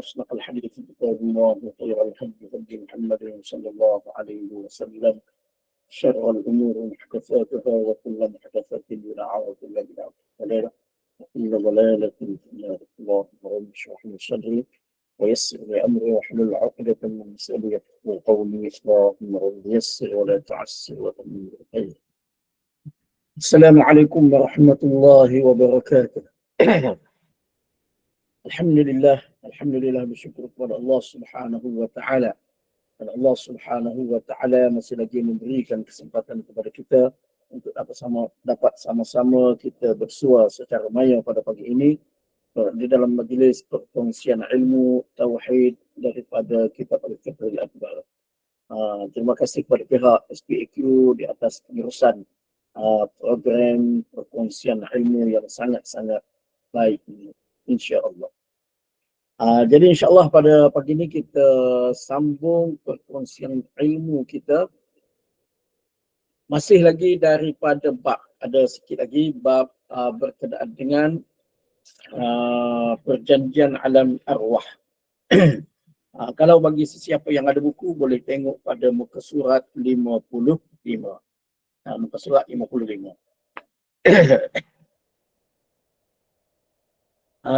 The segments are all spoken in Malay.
أصدق الحديث كتاب الله وخير الهدي هدي محمد صلى الله عليه وسلم شر الأمور محدثاتها وكل محدثة بدعة وكل بدعة ضلالة وكل ضلالة في النار. اللهم رب اشرح لي صدري ويسر لي أمري واحلل عقدة من لساني يفقهوا قولي. اللهم رب يسر ولا تعسر وتمن بالخير. السلام عليكم ورحمة الله وبركاته. Alhamdulillah bersyukur kepada Allah Subhanahu wa taala. Dan Allah Subhanahu wa taala masih lagi memberikan kesempatan kepada kita untuk dapat sama-sama kita bersua secara maya pada pagi ini di dalam majlis perkongsian ilmu tauhid daripada kitab Al-Fiqh Al-Akbar. Terima kasih kepada pihak SPAQ di atas pengurusan program perkongsian ilmu yang sangat-sangat baik ini, insya-Allah. Jadi insya-Allah pada pagi ini kita sambung perkongsian ilmu kita masih lagi daripada bab, ada sikit lagi bab berkenaan dengan perjanjian alam arwah. Kalau bagi sesiapa yang ada buku boleh tengok pada muka surat 55. Muka surat 55.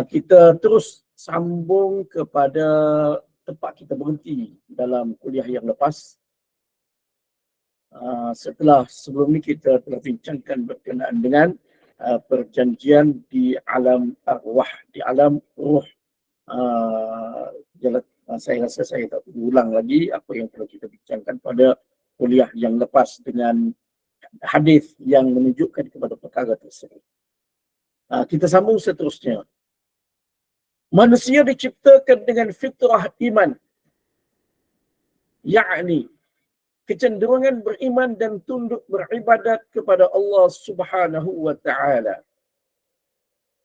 Kita terus sambung kepada tempat kita berhenti dalam kuliah yang lepas. Setelah sebelum ini kita telah bincangkan berkenaan dengan perjanjian di alam arwah, di alam ruh. Saya rasa saya tak perlu ulang lagi apa yang telah kita bincangkan pada kuliah yang lepas dengan hadis yang menunjukkan kepada perkara tersebut. Kita sambung seterusnya. Manusia diciptakan dengan fitrah iman, yakni kecenderungan beriman dan tunduk beribadat kepada Allah Subhanahu wa taala.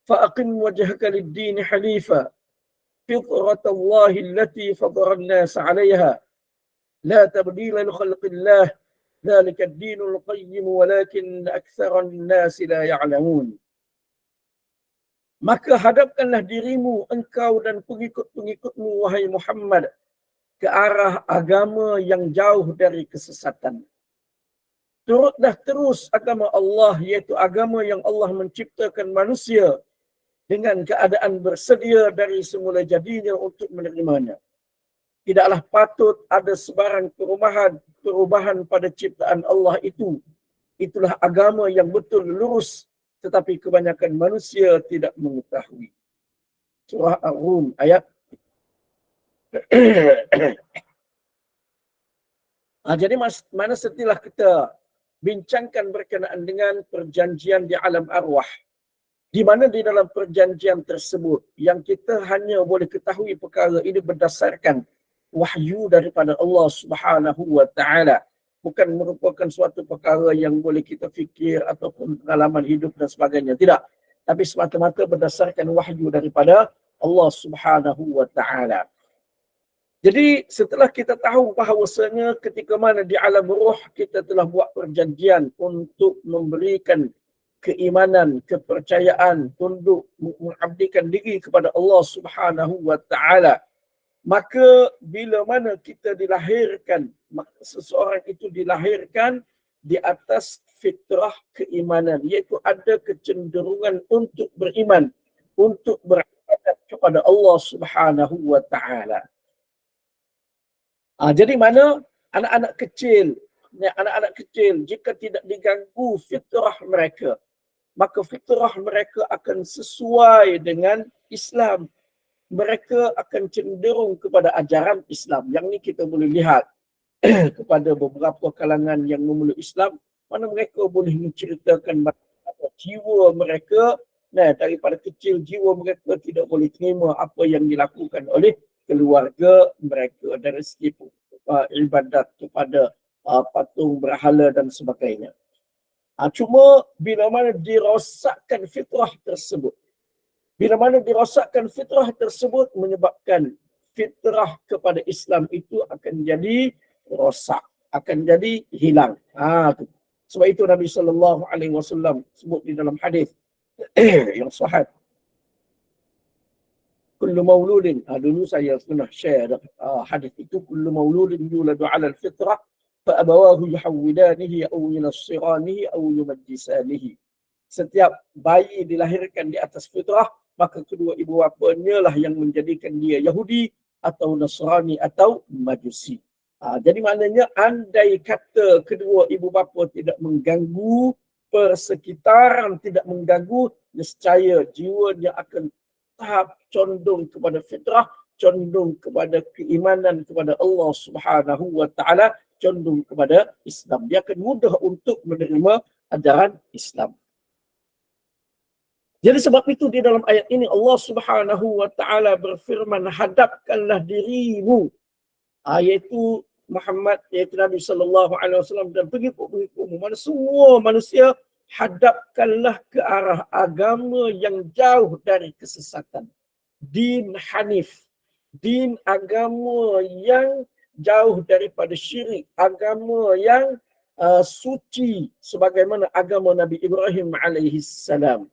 Fa'aqim wajhaka lid-din hanifa fitratallahi allati fatara an-nas 'alayha la tabdila li khalqillah dzalika ad-dinul qayyim walakin aktsaran nas la ya'lamun. Maka hadapkanlah dirimu engkau dan pengikut-pengikutmu wahai Muhammad ke arah agama yang jauh dari kesesatan. Turutlah terus agama Allah, iaitu agama yang Allah menciptakan manusia dengan keadaan bersedia dari semula jadinya untuk menerimanya. Tidaklah patut ada sebarang perubahan pada ciptaan Allah itu. Itulah agama yang betul lurus, tetapi kebanyakan manusia tidak mengetahui. Surah Ar-Rum ayat jadi mana setelah kita bincangkan berkenaan dengan perjanjian di alam arwah, di mana di dalam perjanjian tersebut yang kita hanya boleh ketahui perkara ini berdasarkan wahyu daripada Allah Subhanahu wa taala, bukan merupakan suatu perkara yang boleh kita fikir ataupun pengalaman hidup dan sebagainya, tidak, tapi semata-mata berdasarkan wahyu daripada Allah Subhanahu wa taala. Jadi setelah kita tahu bahawasanya ketika mana di alam ruh kita telah buat perjanjian untuk memberikan keimanan, kepercayaan, tunduk, mengabdikan diri kepada Allah Subhanahu wa taala, maka bila mana kita dilahirkan, seseorang itu dilahirkan di atas fitrah keimanan, iaitu ada kecenderungan untuk beriman, untuk beribadat kepada Allah Subhanahu wa taala. Jadi mana anak-anak kecil jika tidak diganggu fitrah mereka, maka fitrah mereka akan sesuai dengan Islam. Mereka akan cenderung kepada ajaran Islam. Yang ni kita boleh lihat kepada beberapa kalangan yang memeluk Islam, mana mereka boleh menceritakan jiwa mereka, daripada kecil jiwa mereka tidak boleh terima apa yang dilakukan oleh keluarga mereka dari segi ibadat kepada patung berhala dan sebagainya. Cuma bila mana dirosakkan fitrah tersebut, menyebabkan fitrah kepada Islam itu akan jadi rosak, akan jadi hilang. Sebab itu Nabi sallallahu alaihi wasallam sebut di dalam hadis yang sahih, kullu mauludin, dulu saya pernah share hadis itu, kullu mauludin yuladu ala al-fitrah fa abawahu yuhawwidanihi aw yunassiranihi aw yumajjisanihi. Setiap bayi dilahirkan di atas fitrah, maka kedua ibu bapanya lah yang menjadikan dia Yahudi atau Nasrani atau Majusi. Jadi maknanya andai kata kedua ibu bapa tidak mengganggu, persekitaran tidak mengganggu, nescaya jiwanya akan tahap condong kepada fitrah, condong kepada keimanan kepada Allah Subhanahu wa taala, condong kepada Islam. Dia akan mudah untuk menerima ajaran Islam. Jadi sebab itu di dalam ayat ini Allah Subhanahu wa taala berfirman, hadapkanlah dirimu, iaitu Muhammad, iaitu Nabi sallallahu alaihi wasallam dan pengikut-pengikutmu, mana semua manusia, hadapkanlah ke arah agama yang jauh dari kesesatan. Din Hanif, din agama yang jauh daripada syirik, agama yang suci sebagaimana agama Nabi Ibrahim alaihi salam.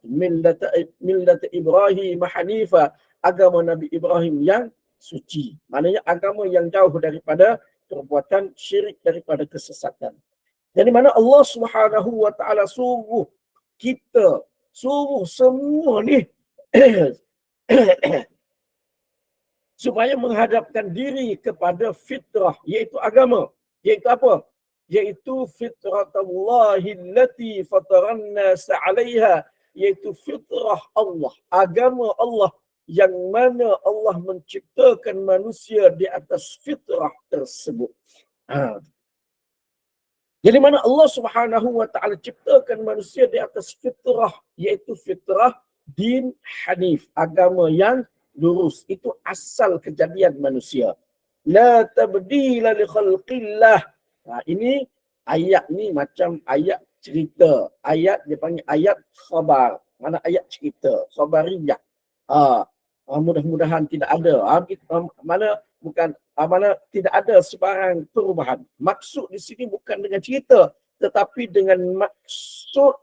Millat Ibrahim Hanifa, agama Nabi Ibrahim yang suci. Maknanya agama yang jauh daripada perbuatan syirik, daripada kesesatan. Jadi mana Allah Subhanahu wa taala suruh kita, suruh semua ni supaya menghadapkan diri kepada fitrah, iaitu agama. Iaitu apa? Iaitu fitratallahi allati fataran nas 'alaiha, iaitu fitrah Allah, agama Allah yang mana Allah menciptakan manusia di atas fitrah tersebut. Jadi mana Allah Subhanahu wa taala ciptakan manusia di atas fitrah, iaitu fitrah din Hanif, agama yang lurus. Itu asal kejadian manusia. La tabdila li khalqillah. Ini ayat ni macam ayat cerita. Ayat dia panggil ayat khabar. Mana ayat cerita, khabariyah. Mudah-mudahan tidak ada. Mana tidak ada sebarang perubahan. Maksud di sini bukan dengan cerita, tetapi dengan maksud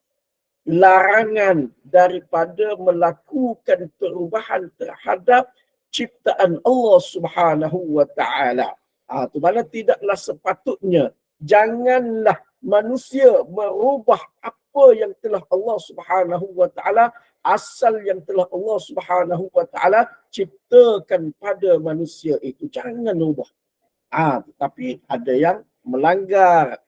larangan daripada melakukan perubahan terhadap ciptaan Allah Subhanahu wa taala. Itu mana tidaklah sepatutnya, janganlah manusia merubah apa yang telah Allah Subhanahu wa taala, asal yang telah Allah Subhanahu wa taala ciptakan pada manusia itu. Jangan ubah. Tapi ada yang melanggar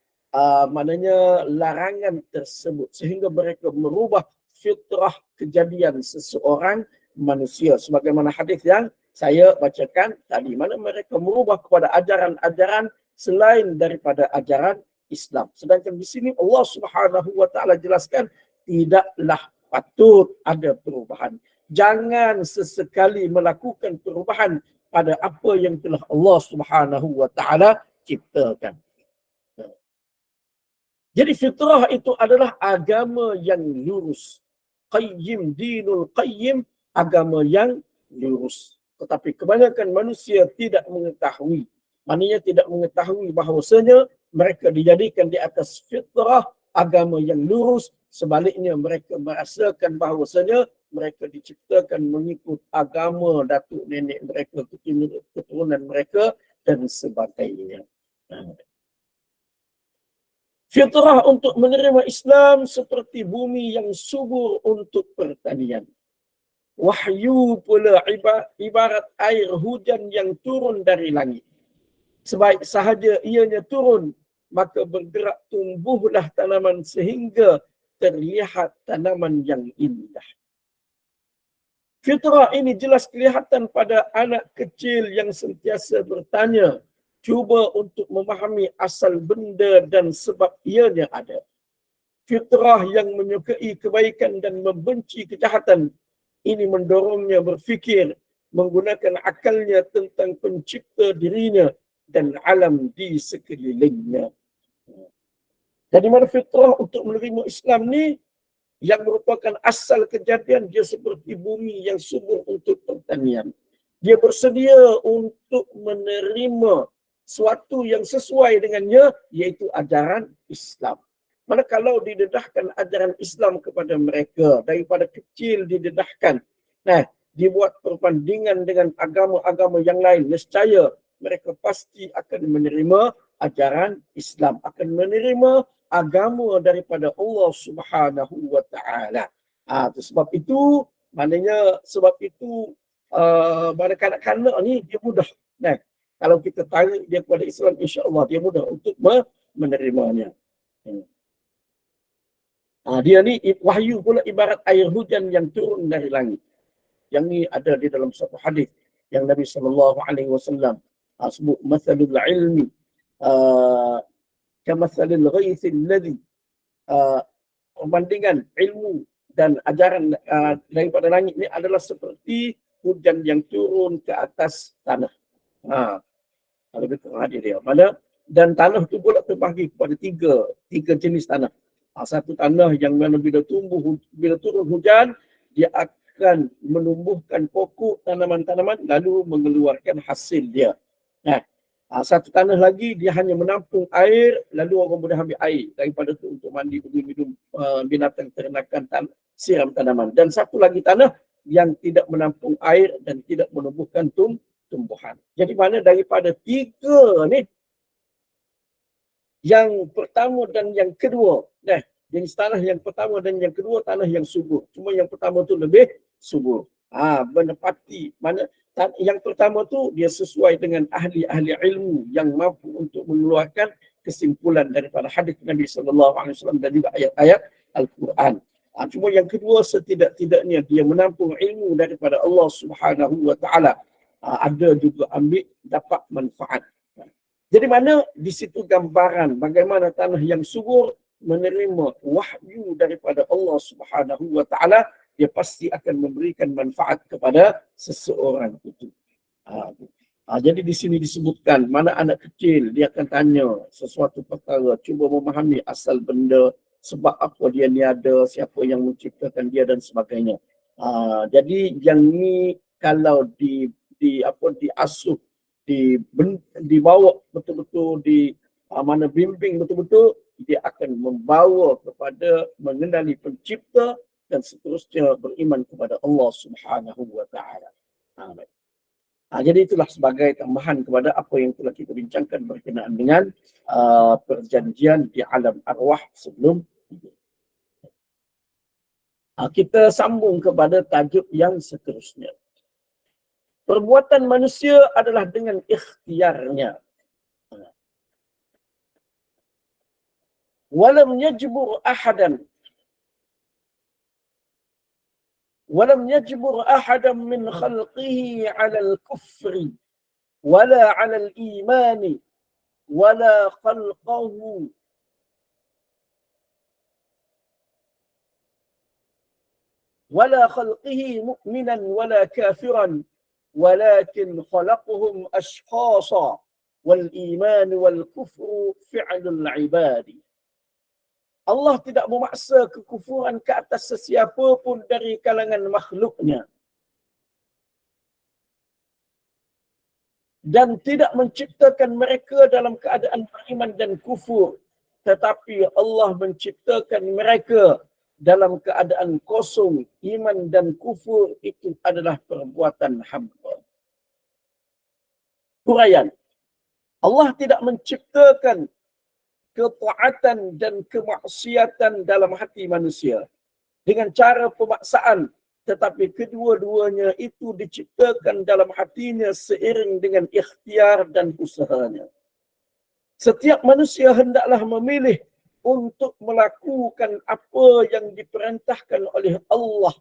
maknanya larangan tersebut sehingga mereka merubah fitrah kejadian seseorang manusia. Sebagaimana hadis yang saya bacakan tadi, mana mereka merubah kepada ajaran-ajaran selain daripada ajaran Islam. Sedangkan di sini Allah Subhanahu wa taala jelaskan tidaklah patut ada perubahan. Jangan sesekali melakukan perubahan pada apa yang telah Allah Subhanahu wa taala ciptakan. Jadi fitrah itu adalah agama yang lurus. Qayyim, dinul qayyim, agama yang lurus. Tetapi kebanyakan manusia tidak mengetahui. Maknanya tidak mengetahui bahawasanya mereka dijadikan di atas fitrah, agama yang lurus. Sebaliknya mereka merasakan bahawasanya mereka diciptakan mengikut agama datuk nenek mereka, keturunan mereka dan sebagainya. Fitrah untuk menerima Islam seperti bumi yang subur untuk pertanian. Wahyu pula ibarat air hujan yang turun dari langit. Sebaik sahaja ianya turun, maka bergerak tumbuhlah tanaman sehingga terlihat tanaman yang indah. Fitrah ini jelas kelihatan pada anak kecil yang sentiasa bertanya, cuba untuk memahami asal benda dan sebab ianya ada. Fitrah yang menyukai kebaikan dan membenci kejahatan, ini mendorongnya berfikir, menggunakan akalnya tentang pencipta dirinya dan alam di sekelilingnya. Jadi mana fitrah untuk menerima Islam ni yang merupakan asal kejadian, dia seperti bumi yang subur untuk pertanian. Dia bersedia untuk menerima sesuatu yang sesuai dengannya, iaitu ajaran Islam. Mana kalau didedahkan ajaran Islam kepada mereka, daripada kecil didedahkan. Nah, dibuat perbandingan dengan agama-agama yang lain, nescaya mereka pasti akan menerima ajaran Islam, akan menerima agama daripada Allah Subhanahu wa taala. Sebab itu mana kanak-kanak ni dia mudah. Nah, kalau kita tarik dia kepada Islam, insya-Allah dia mudah untuk menerimanya. Dia ni wahyu pula ibarat air hujan yang turun dari langit. Yang ni ada di dalam satu hadis yang Nabi SAW sebut masalul ilmi kamasalil ghaisil ladhi, perbandingan ilmu dan ajaran daripada langit ni adalah seperti hujan yang turun ke atas tanah. Kalau betul hadir dia. Dan tanah tu pula terbahagi kepada tiga jenis tanah. Satu tanah yang mana bila turun hujan, dia akan menumbuhkan pokok tanaman-tanaman lalu mengeluarkan hasil dia. Satu tanah lagi dia hanya menampung air lalu orang boleh ambil air daripada tu untuk mandi, minum binatang, ternakan, siram tanaman. Dan satu lagi tanah yang tidak menampung air dan tidak menumbuhkan tumbuhan. Jadi mana daripada tiga ni, yang pertama dan yang kedua, jenis tanah yang pertama dan yang kedua tanah yang subur. Cuma yang pertama tu lebih subur. Menepati mana yang pertama tu dia sesuai dengan ahli-ahli ilmu yang mampu untuk mengeluarkan kesimpulan daripada hadis Nabi SAW dan juga ayat-ayat Al-Quran. Cuma yang kedua setidak-tidaknya dia menampung ilmu daripada Allah Subhanahu wa taala. Ada juga ambil dapat manfaat. Jadi mana di situ gambaran bagaimana tanah yang subur menerima wahyu daripada Allah Subhanahu wa taala, dia pasti akan memberikan manfaat kepada seseorang itu. Jadi di sini disebutkan mana anak kecil dia akan tanya sesuatu perkara, cuba memahami asal benda, sebab apa dia ni ada, siapa yang menciptakan dia dan sebagainya. Jadi yang ni kalau diasuh, dibawa betul-betul, mana bimbing betul-betul, dia akan membawa kepada mengenali pencipta dan seterusnya beriman kepada Allah Subhanahu wa taala. Jadi itulah sebagai tambahan kepada apa yang telah kita bincangkan berkenaan dengan perjanjian di alam arwah sebelum ini. Kita sambung kepada tajuk yang seterusnya. Perbuatan manusia adalah dengan ikhtiarnya. Walam yajbur ahadan min khalqihi 'ala al-kufri wala 'ala al-imani wala khalqahu mu'minan wala kafiran walakin khalaqahum ashkhasa wal iman wal kufru fi'lul ibadi. Allah tidak memaksa kekufuran ke atas sesiapa pun dari kalangan makhluknya. Dan tidak menciptakan mereka dalam keadaan beriman dan kufur. Tetapi Allah menciptakan mereka dalam keadaan kosong. Iman dan kufur itu adalah perbuatan hamba. Huraian. Allah tidak menciptakan ketaatan dan kemaksiatan dalam hati manusia dengan cara pemaksaan, tetapi kedua-duanya itu diciptakan dalam hatinya seiring dengan ikhtiar dan usahanya. Setiap manusia hendaklah memilih untuk melakukan apa yang diperintahkan oleh Allah.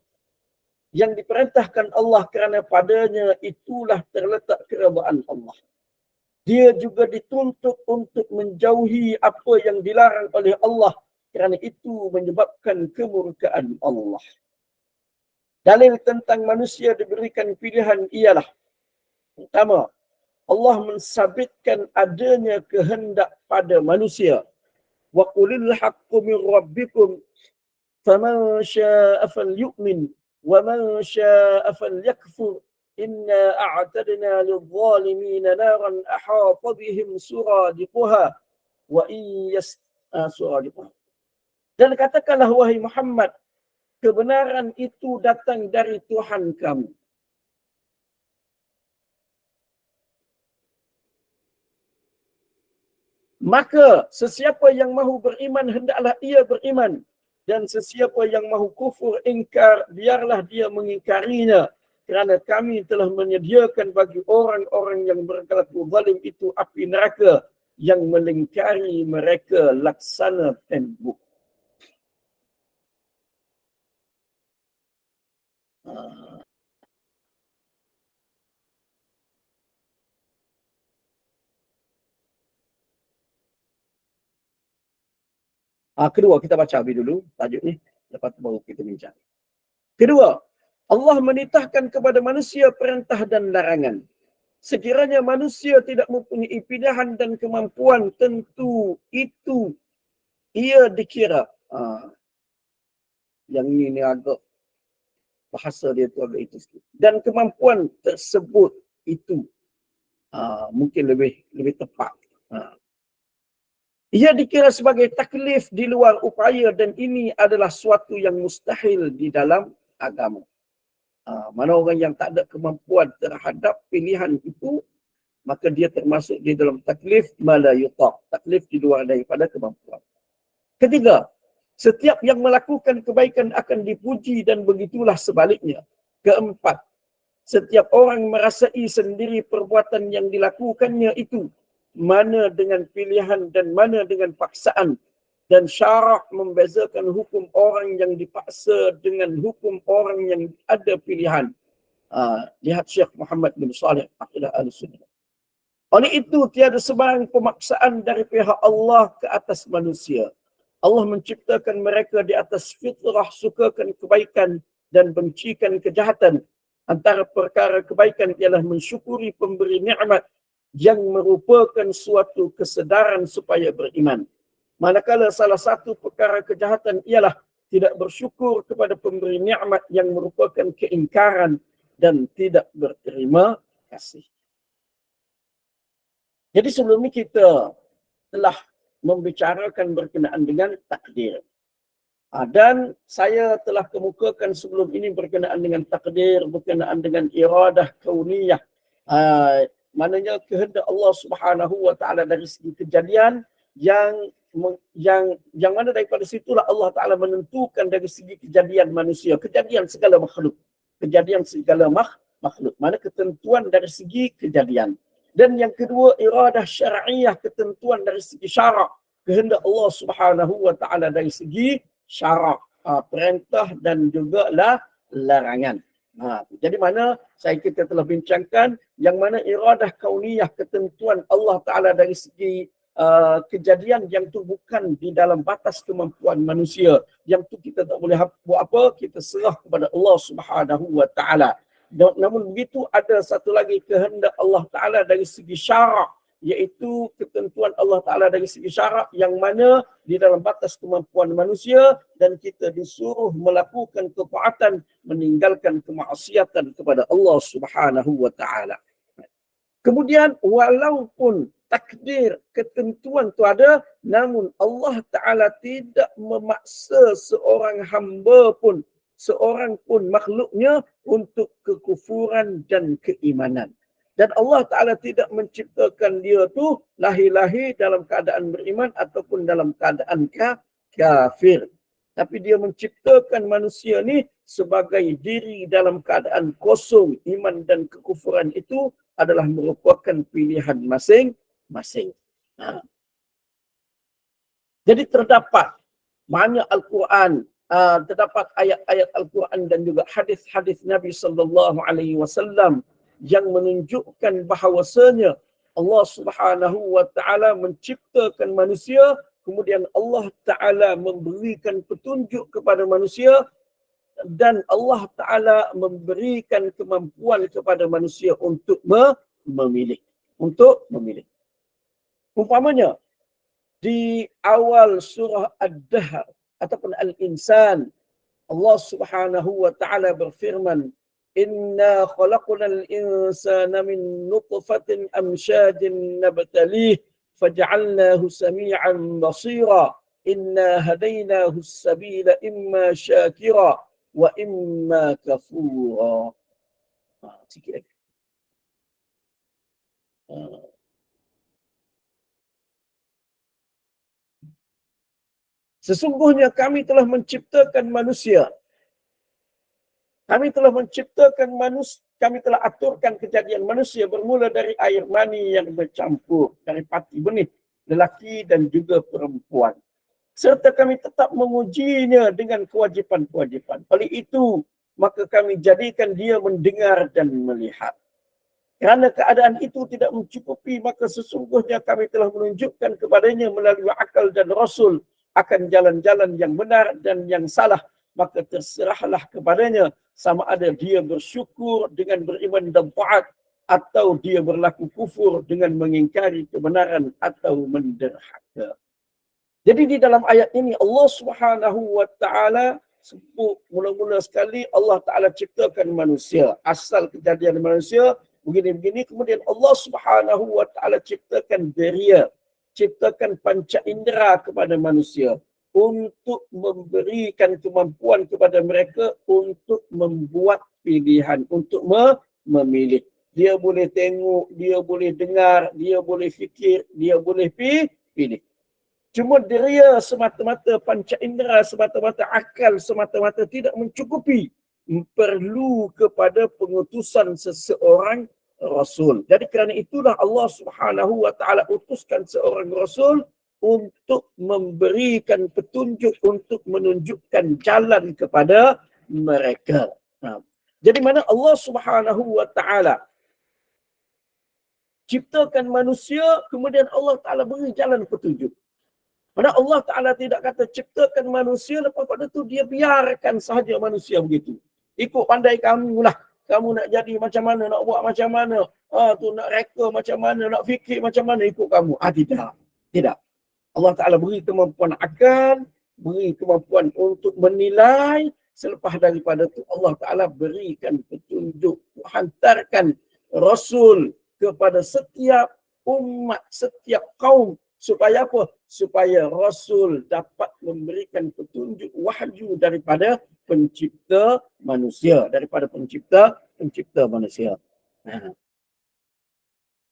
Yang diperintahkan Allah kerana padanya itulah terletak keredaan Allah. Dia juga dituntut untuk menjauhi apa yang dilarang oleh Allah kerana itu menyebabkan kemurkaan Allah. Dalil tentang manusia diberikan pilihan ialah: pertama, Allah mensabitkan adanya kehendak pada manusia. Wa qulil haqqu min rabbikum faman syaa'a falyu'min wa man syaa'a falyakfur. Inna a'tadna lidh-dhalimina naran ahata bihim suradiquha wa suradiquha. Dan katakanlah wahai Muhammad, kebenaran itu datang dari Tuhan kamu. Maka sesiapa yang mahu beriman hendaklah ia beriman, dan sesiapa yang mahu kufur ingkar biarlah dia mengingkarinya, kerana kami telah menyediakan bagi orang-orang yang berkelaku zalim itu api neraka yang melingkari mereka laksana tembok. Kedua, kita baca habis dulu tajuk ni, lepas tu baru kita bincang. Kedua, Allah menitahkan kepada manusia perintah dan larangan. Sekiranya manusia tidak mempunyai pilihan dan kemampuan, tentu itu ia dikira. Yang ini agak bahasa dia tu agak itu sikit. Dan kemampuan tersebut itu mungkin lebih tepat. Ia dikira sebagai taklif di luar upaya, dan ini adalah suatu yang mustahil di dalam agama. Mana orang yang tak ada kemampuan terhadap pilihan itu, maka dia termasuk di dalam taklif mala yutaq, taklif di luar daripada kemampuan. Ketiga, setiap yang melakukan kebaikan akan dipuji dan begitulah sebaliknya. Keempat, setiap orang merasai sendiri perbuatan yang dilakukannya itu, mana dengan pilihan dan mana dengan paksaan. Dan syarak membezakan hukum orang yang dipaksa dengan hukum orang yang ada pilihan. Lihat Syekh Muhammad bin Salih, Aqidah Ahlussunnah. Oleh itu, tiada sebarang pemaksaan dari pihak Allah ke atas manusia. Allah menciptakan mereka di atas fitrah sukakan kebaikan dan bencikan kejahatan. Antara perkara kebaikan ialah mensyukuri pemberi nikmat yang merupakan suatu kesedaran supaya beriman. Manakala salah satu perkara kejahatan ialah tidak bersyukur kepada pemberi nikmat yang merupakan keingkaran dan tidak berterima kasih. Jadi sebelum ini kita telah membicarakan berkenaan dengan takdir. Dan saya telah kemukakan sebelum ini berkenaan dengan takdir, berkenaan dengan iradah kauniyah. Maknanya kehendak Allah Subhanahu wa taala dari segi kejadian yang mana daripada situlah Allah Taala menentukan dari segi kejadian manusia, kejadian segala makhluk. Kejadian segala makhluk. Mana ketentuan dari segi kejadian. Dan yang kedua, iradah syar'iyah, ketentuan dari segi syarak. Kehendak Allah Subhanahu wa taala dari segi syarak, perintah dan juga larangan. Jadi mana kita telah bincangkan yang mana iradah kauniyah, ketentuan Allah Taala dari segi kejadian yang tu bukan di dalam batas kemampuan manusia. Yang tu kita tak boleh buat apa, kita serah kepada Allah Subhanahu wa taala. Namun begitu ada satu lagi kehendak Allah Taala dari segi syarak, iaitu ketentuan Allah Taala dari segi syarak yang mana di dalam batas kemampuan manusia, dan kita disuruh melakukan ketaatan, meninggalkan kemaksiatan kepada Allah Subhanahu wa taala. Kemudian walaupun takdir, ketentuan tu ada, namun Allah Ta'ala tidak memaksa seorang hamba pun, seorang pun makhluknya untuk kekufuran dan keimanan. Dan Allah Ta'ala tidak menciptakan dia tu lahir-lahir dalam keadaan beriman ataupun dalam keadaan kafir. Tapi dia menciptakan manusia ni sebagai diri dalam keadaan kosong. Iman dan kekufuran itu adalah merupakan pilihan masing-masing. Jadi terdapat banyak Al-Quran, terdapat ayat-ayat Al-Quran dan juga hadis-hadis Nabi sallallahu alaihi wasallam yang menunjukkan bahawasanya Allah Subhanahu wa taala menciptakan manusia, kemudian Allah Taala memberikan petunjuk kepada manusia, dan Allah Ta'ala memberikan kemampuan kepada manusia untuk memilih. Umpamanya, di awal surah Ad-Dahr ataupun Al-Insan, Allah Subhanahu wa Ta'ala berfirman, Inna khalaqnal insana min nutfatin amshajin nabtalih faj'alnahu sami'an basira inna hadainahu as-sabila imma syakira wa imma kafura. Sikit lagi. Sesungguhnya kami telah menciptakan manusia. Kami telah menciptakan manusia, kami telah aturkan kejadian manusia bermula dari air mani yang bercampur dari pati benih lelaki dan juga perempuan. Serta kami tetap mengujinya dengan kewajipan-kewajipan. Oleh itu, maka kami jadikan dia mendengar dan melihat. Kerana keadaan itu tidak mencukupi, maka sesungguhnya kami telah menunjukkan kepadanya melalui akal dan rasul akan jalan-jalan yang benar dan yang salah. Maka terserahlah kepadanya sama ada dia bersyukur dengan beriman dan taat atau dia berlaku kufur dengan mengingkari kebenaran atau menderhaka. Jadi di dalam ayat ini Allah Subhanahu wa taala sebut mula-mula sekali Allah Taala ciptakan manusia. Asal kejadian manusia begini-begini, kemudian Allah Subhanahu wa taala ciptakan deria, ciptakan panca indera kepada manusia untuk memberikan kemampuan kepada mereka untuk membuat pilihan, untuk memilih. Dia boleh tengok, dia boleh dengar, dia boleh fikir, dia boleh pilih. Cuma deria semata-mata, panca indera semata-mata, akal semata-mata tidak mencukupi. Perlu kepada pengutusan seseorang Rasul. Jadi kerana itulah Allah Subhanahu wa taala utuskan seorang Rasul untuk memberikan petunjuk, untuk menunjukkan jalan kepada mereka. Jadi mana Allah Subhanahu wa taala ciptakan manusia, kemudian Allah Taala beri jalan petunjuk. Mana Allah Ta'ala tidak kata ciptakan manusia, lepas pada tu dia biarkan sahaja manusia begitu. Ikut pandai kamu lah. Kamu nak jadi macam mana, nak buat macam mana. Tu nak reka macam mana, nak fikir macam mana, ikut kamu. Tidak. Tidak. Allah Ta'ala beri kemampuan akal, beri kemampuan untuk menilai. Selepas daripada tu Allah Ta'ala berikan petunjuk. Hantarkan Rasul kepada setiap umat, setiap kaum. Supaya apa? Supaya Rasul dapat memberikan petunjuk wahyu daripada pencipta manusia. Daripada pencipta manusia.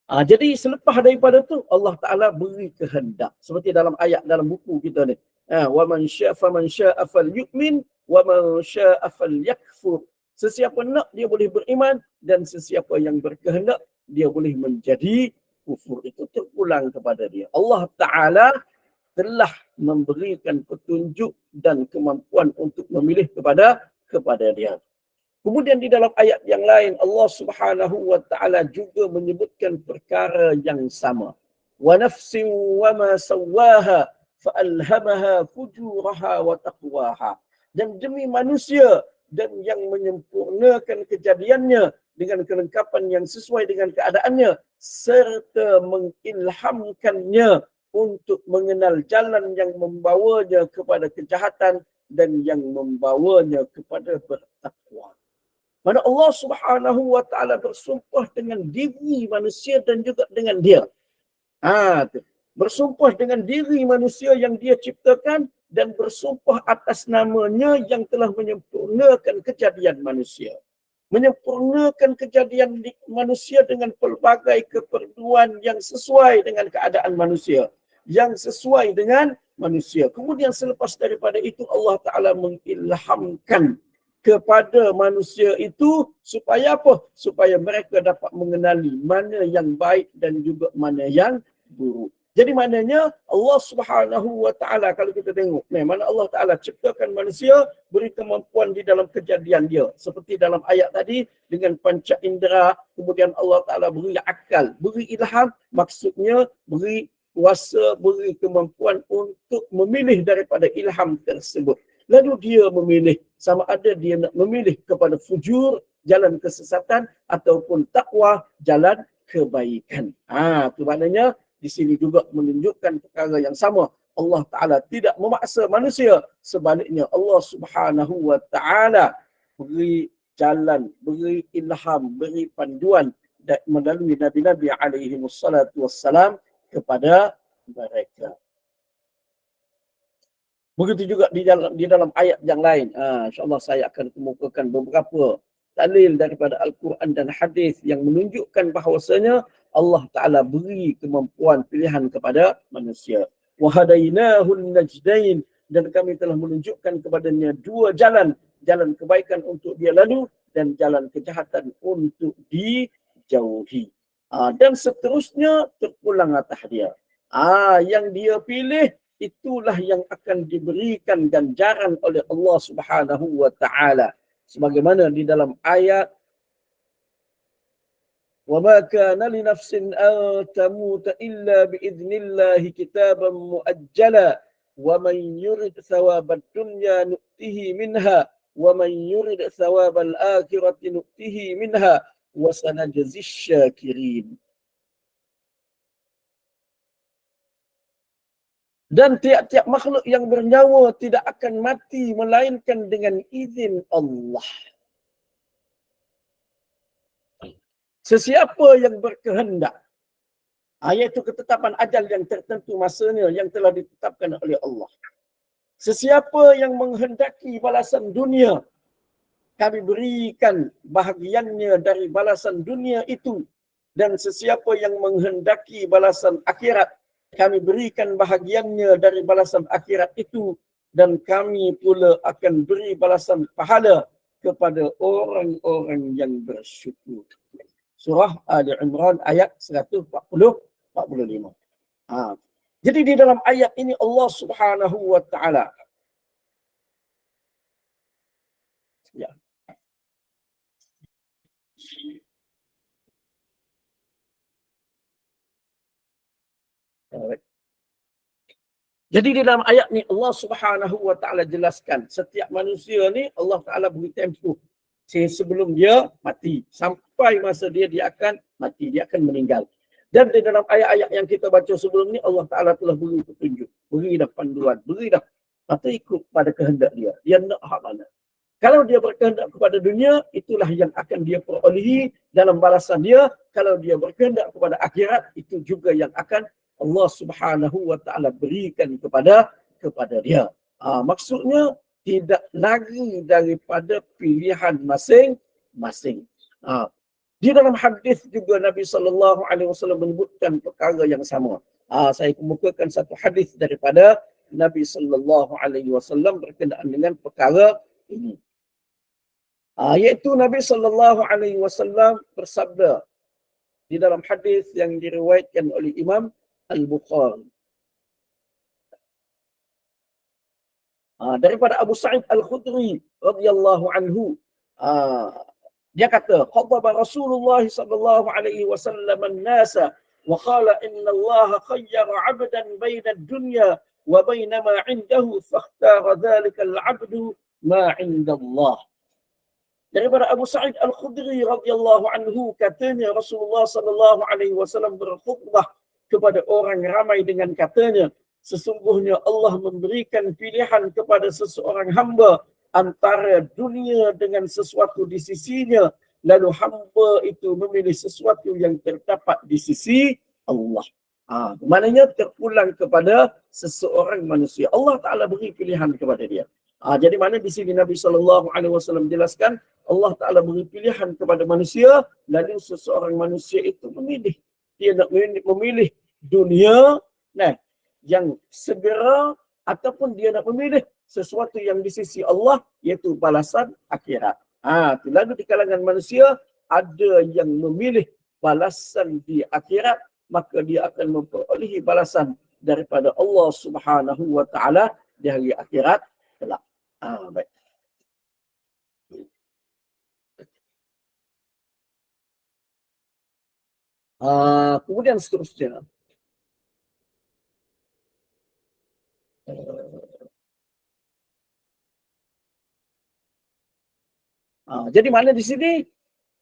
Jadi selepas daripada tu Allah Ta'ala beri kehendak. Seperti dalam ayat dalam buku kita ni. وَمَنْ شَاءَ فَمَنْ شَاءَ فَلْيُؤْمِنْ وَمَنْ شَاءَ فَلْيَكْفُرْ. Sesiapa nak dia boleh beriman, dan sesiapa yang berkehendak dia boleh menjadi kufur. Itu terulang kepada dia. Allah Ta'ala telah memberikan petunjuk dan kemampuan untuk memilih kepada dia. Kemudian di dalam ayat yang lain Allah Subhanahu wa taala juga menyebutkan perkara yang sama. Wa nafsin wa ma sawwaha fa alhamaha fujuraha wa taqwaha. Dan demi manusia dan yang menyempurnakan kejadiannya dengan kelengkapan yang sesuai dengan keadaannya, serta mengilhamkannya untuk mengenal jalan yang membawanya kepada kejahatan dan yang membawanya kepada bertakwa. Mana Allah Subhanahu wa taala bersumpah dengan diri manusia dan juga dengan dia. Bersumpah dengan diri manusia yang dia ciptakan dan bersumpah atas namanya yang telah menyempurnakan kejadian manusia. Menyempurnakan kejadian manusia dengan pelbagai keperluan yang sesuai dengan keadaan manusia. Yang sesuai dengan manusia. Kemudian selepas daripada itu Allah Ta'ala mengilhamkan kepada manusia itu supaya apa? Supaya mereka dapat mengenali mana yang baik dan juga mana yang buruk. Jadi maknanya Allah Subhanahu wa taala, kalau kita tengok, mana Allah Taala ciptakan manusia, beri kemampuan di dalam kejadian dia. Seperti dalam ayat tadi dengan panca indera, kemudian Allah Taala beri akal, beri ilham, maksudnya beri kuasa, beri kemampuan untuk memilih daripada ilham tersebut. Lalu dia memilih sama ada dia nak memilih kepada fujur, jalan kesesatan, ataupun takwa, jalan kebaikan. Itu maknanya di sini juga menunjukkan perkara yang sama. Allah Ta'ala tidak memaksa manusia. Sebaliknya Allah Subhanahu wa Ta'ala beri jalan, beri ilham, beri panduan melalui Nabi-Nabi alaihi wassalatu wassalam kepada mereka. Begitu juga di dalam ayat yang lain. InsyaAllah saya akan kemukakan beberapa dalil daripada Al-Quran dan hadis yang menunjukkan bahawasanya Allah Ta'ala beri kemampuan pilihan kepada manusia. وَهَدَيْنَاهُ النَّجْدَيْنِ dan kami telah menunjukkan kepadanya dua jalan, jalan kebaikan untuk dia lalu dan jalan kejahatan untuk dijauhi. Dan seterusnya terpulang atas dia. Yang dia pilih itulah yang akan diberikan ganjaran oleh Allah Subhanahu wa taala. Sebagaimana di dalam ayat وَمَا كَانَ لِنَفْسٍ أَن تَمُوتَ إِلَّا بِإِذْنِ اللَّهِ كِتَابًا مُؤَجَّلًا وَمَنْ يُرِدْ ثَوَابَ الدُّنْيَا نُؤْتِهِ مِنْهَا وَمَنْ يُرِدْ ثَوَابَ الْآخِرَةِ نُؤْتِهِ مِنْهَا وَسَنَجْزِي الشَّاكِرِينَ. Dan tiap-tiap makhluk yang bernyawa tidak akan mati melainkan dengan izin Allah. Sesiapa yang berkehendak, iaitu ketetapan ajal yang tertentu masanya yang telah ditetapkan oleh Allah. Sesiapa yang menghendaki balasan dunia, kami berikan bahagiannya dari balasan dunia itu. Dan sesiapa yang menghendaki balasan akhirat, kami berikan bahagiannya dari balasan akhirat itu. Dan kami pula akan beri balasan pahala kepada orang-orang yang bersyukur. Surah Ali Imran ayat 145. Jadi di dalam ayat ini Allah Subhanahu wa taala ya. Jadi di dalam ayat ni Allah Subhanahu wa taala jelaskan setiap manusia ni Allah Taala beri tempoh sebelum dia mati, sampai masa dia akan mati, dia akan meninggal. Dan di dalam ayat-ayat yang kita baca sebelum ni Allah Taala telah beri petunjuk, beri dah panduan, beri dah maka ikut pada kehendak dia. Dia nak hak mana. Kalau dia berkehendak kepada dunia, itulah yang akan dia perolehi dalam balasan dia. Kalau dia berkehendak kepada akhirat, itu juga yang akan Allah Subhanahu wa taala berikan kepada dia. Maksudnya tidak lagi daripada pilihan masing-masing. Di dalam hadis juga Nabi sallallahu alaihi wasallam menyebutkan perkara yang sama. Saya kemukakan satu hadis daripada Nabi sallallahu alaihi wasallam berkenaan dengan perkara ini. Iaitu Nabi sallallahu alaihi wasallam bersabda di dalam hadis yang diriwayatkan oleh Imam Al-Bukhari. Daripada Abu Sa'id Al-Khudri radhiyallahu anhu, dia kata, "Khataba Rasulullah sallallahu alaihi wasallam an-nasa wa qala inna Allah khayyara 'abdan baina ad-dunya wa baina ma 'indahu fakhtara dhalika al-'abdu ma 'inda Allah." Daripada Abu Sa'id Al-Khudri radhiyallahu anhu, katanya Rasulullah sallallahu alaihi wasallam berkhutbah kepada orang ramai dengan katanya, sesungguhnya Allah memberikan pilihan kepada seseorang hamba antara dunia dengan sesuatu di sisinya, lalu hamba itu memilih sesuatu yang terdapat di sisi Allah. Maknanya terpulang kepada seseorang manusia. Allah Ta'ala beri pilihan kepada dia. Jadi mana di sini Nabi SAW jelaskan, Allah Ta'ala beri pilihan kepada manusia, lalu seseorang manusia itu memilih. Dia nak memilih dunia yang segera, ataupun dia nak memilih sesuatu yang di sisi Allah, iaitu balasan akhirat. Lalu di kalangan manusia, ada yang memilih balasan di akhirat, maka dia akan memperolehi balasan daripada Allah Subhanahu wa Ta'ala di hari akhirat kelak. Baik. Kemudian seterusnya, jadi mana di sini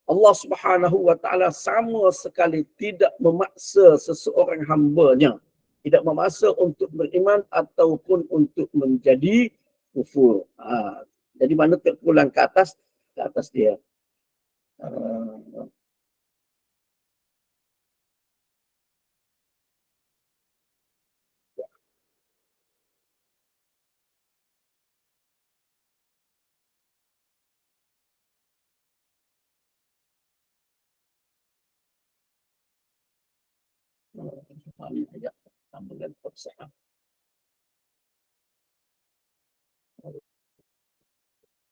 Allah Subhanahu wa Ta'ala sama sekali tidak memaksa seseorang hamba-Nya, tidak memaksa untuk beriman ataupun untuk menjadi kufur. Jadi mana terpulang ke atas dia. Ayat tambahan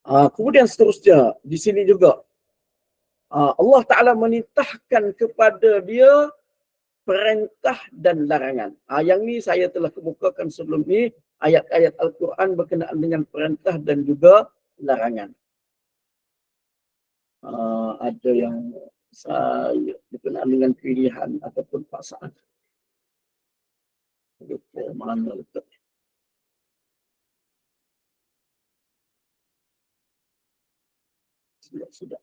Kemudian seterusnya, di sini juga Allah Ta'ala menitahkan kepada dia perintah dan larangan. Yang ni saya telah kemukakan sebelum ni, ayat-ayat Al-Quran berkenaan dengan perintah dan juga larangan. Ada yang saya berkenaan dengan pilihan ataupun paksaan. Mana letak? Sudah.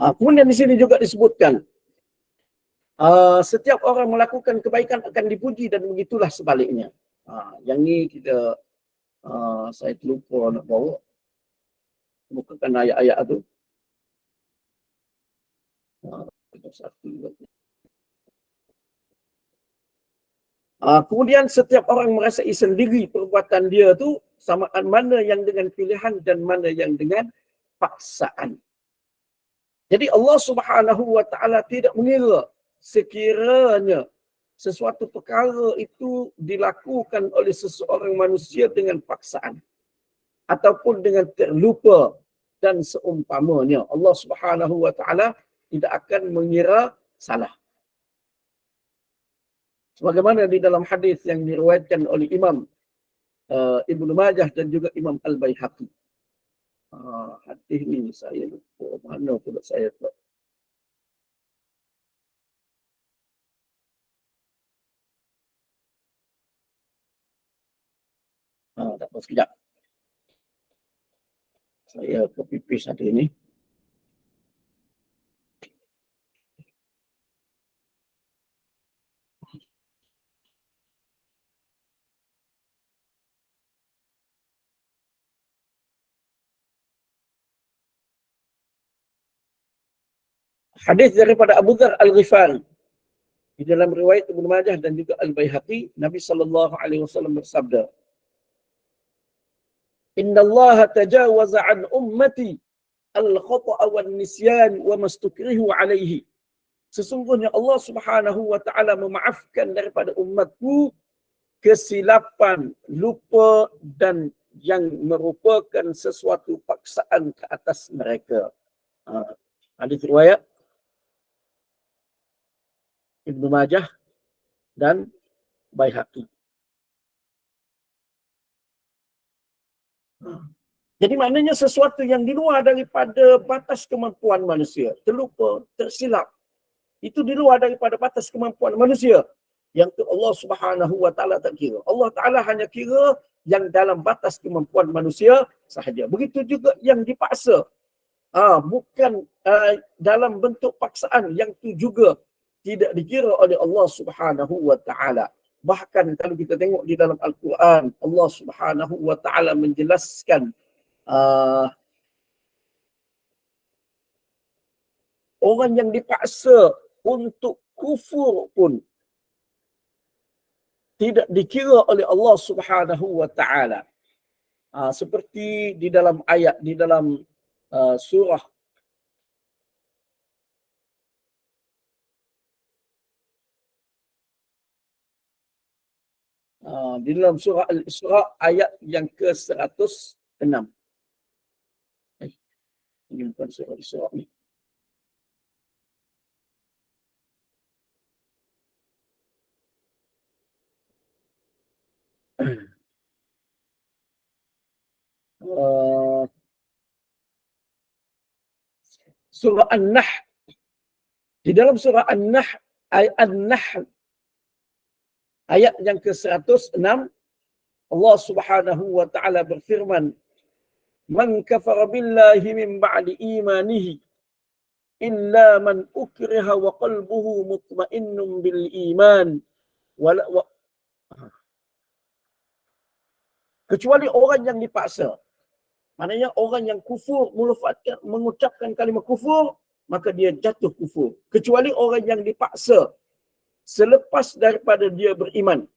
Kemudian di sini juga disebutkan, setiap orang melakukan kebaikan akan dipuji dan begitulah sebaliknya. Yang ni kita, saya terlupa nak bawa, bukakan ayat-ayat tu. Kemudian setiap orang merasai sendiri perbuatan dia tu sama mana yang dengan pilihan dan mana yang dengan paksaan. Jadi Allah Subhanahu wa taala tidak mengira sekiranya sesuatu perkara itu dilakukan oleh seseorang manusia dengan paksaan ataupun dengan terlupa dan seumpamanya. Allah Subhanahu wa taala tidak akan mengira salah. Sebagaimana di dalam hadis yang diriwayatkan oleh Imam Ibnu Majah dan juga Imam Al-Baihaqi. Hadis ini saya lupa mana pula saya tak. Tak apa, sekejap. Saya copy paste ada ini. Hadis daripada Abu Dzar Al-Ghifari di dalam riwayat Ibnu Majah dan juga Al-Baihaqi, Nabi sallallahu alaihi wasallam bersabda, "Inna Allah tajawaza an ummati al-khata'a wan nisyan wa mastukrihu alaihi." Sesungguhnya Allah Subhanahu wa taala memaafkan daripada umatku kesilapan, lupa dan yang merupakan sesuatu paksaan ke atas mereka. Hadis riwayat Ibnu Majah dan Baihaqi. Jadi maknanya sesuatu yang di luar daripada batas kemampuan manusia, terlupa, tersilap, itu di luar daripada batas kemampuan manusia. Yang tu Allah Subhanahu wa taala tak kira. Allah Taala hanya kira yang dalam batas kemampuan manusia sahaja. Begitu juga yang dipaksa. Bukan dalam bentuk paksaan, yang tu juga tidak dikira oleh Allah Subhanahu wa taala. Bahkan kalau kita tengok di dalam Al-Quran, Allah Subhanahu wa taala menjelaskan orang yang dipaksa untuk kufur pun tidak dikira oleh Allah Subhanahu wa taala. Seperti di dalam ayat di dalam surah di dalam surah Al-Isra ayat yang ke-106. Ini bukan surah Al-Isra ni. Surah An-Nahl. Di dalam surah An-Nahl, ayat yang ke-106, Allah Subhanahu wa taala berfirman, "Man kafara billahi min ba'di imanihi illa man ukriha wa qalbuhu mutmainnun bil iman." Kecuali orang yang dipaksa. Maknanya orang yang kufur mengucapkan kalimah kufur, maka dia jatuh kufur. Kecuali orang yang dipaksa selepas daripada dia beriman.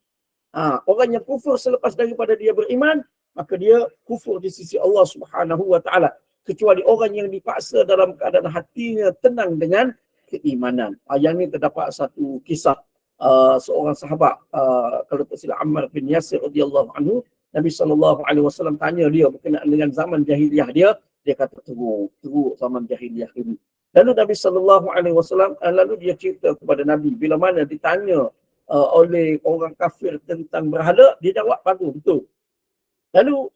Orang yang kufur selepas daripada dia beriman, maka dia kufur di sisi Allah Subhanahu wa taala. Kecuali orang yang dipaksa dalam keadaan hatinya tenang dengan keimanan. Yang ini terdapat satu kisah seorang sahabat, kalau tak silap Ammar bin Yasir radhiyallahu anhu. Nabi SAW tanya dia berkenaan dengan zaman jahiliah dia kata teruk zaman jahiliah ini. Lalu Nabi SAW lalu dia cerita kepada Nabi, bila mana ditanya oleh orang kafir tentang berhala, dia jawab bagus betul. Lalu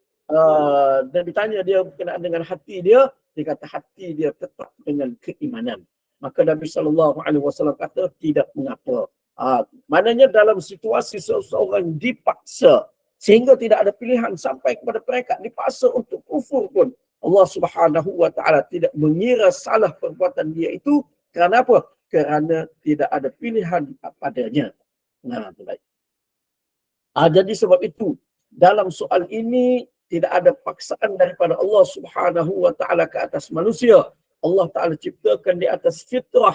dan ditanya dia berkenaan dengan hati dia kata hati dia tetap dengan keimanan. Maka Nabi SAW kata tidak mengapa. Maknanya dalam situasi seseorang dipaksa sehingga tidak ada pilihan sampai kepada mereka dipaksa untuk kufur pun, Allah Subhanahu wa taala tidak mengira salah perbuatan dia itu. Kerana apa? Kerana tidak ada pilihan padanya. Baik. Jadi sebab itu dalam soal ini tidak ada paksaan daripada Allah Subhanahu wa taala ke atas manusia. Allah Taala ciptakan di atas fitrah,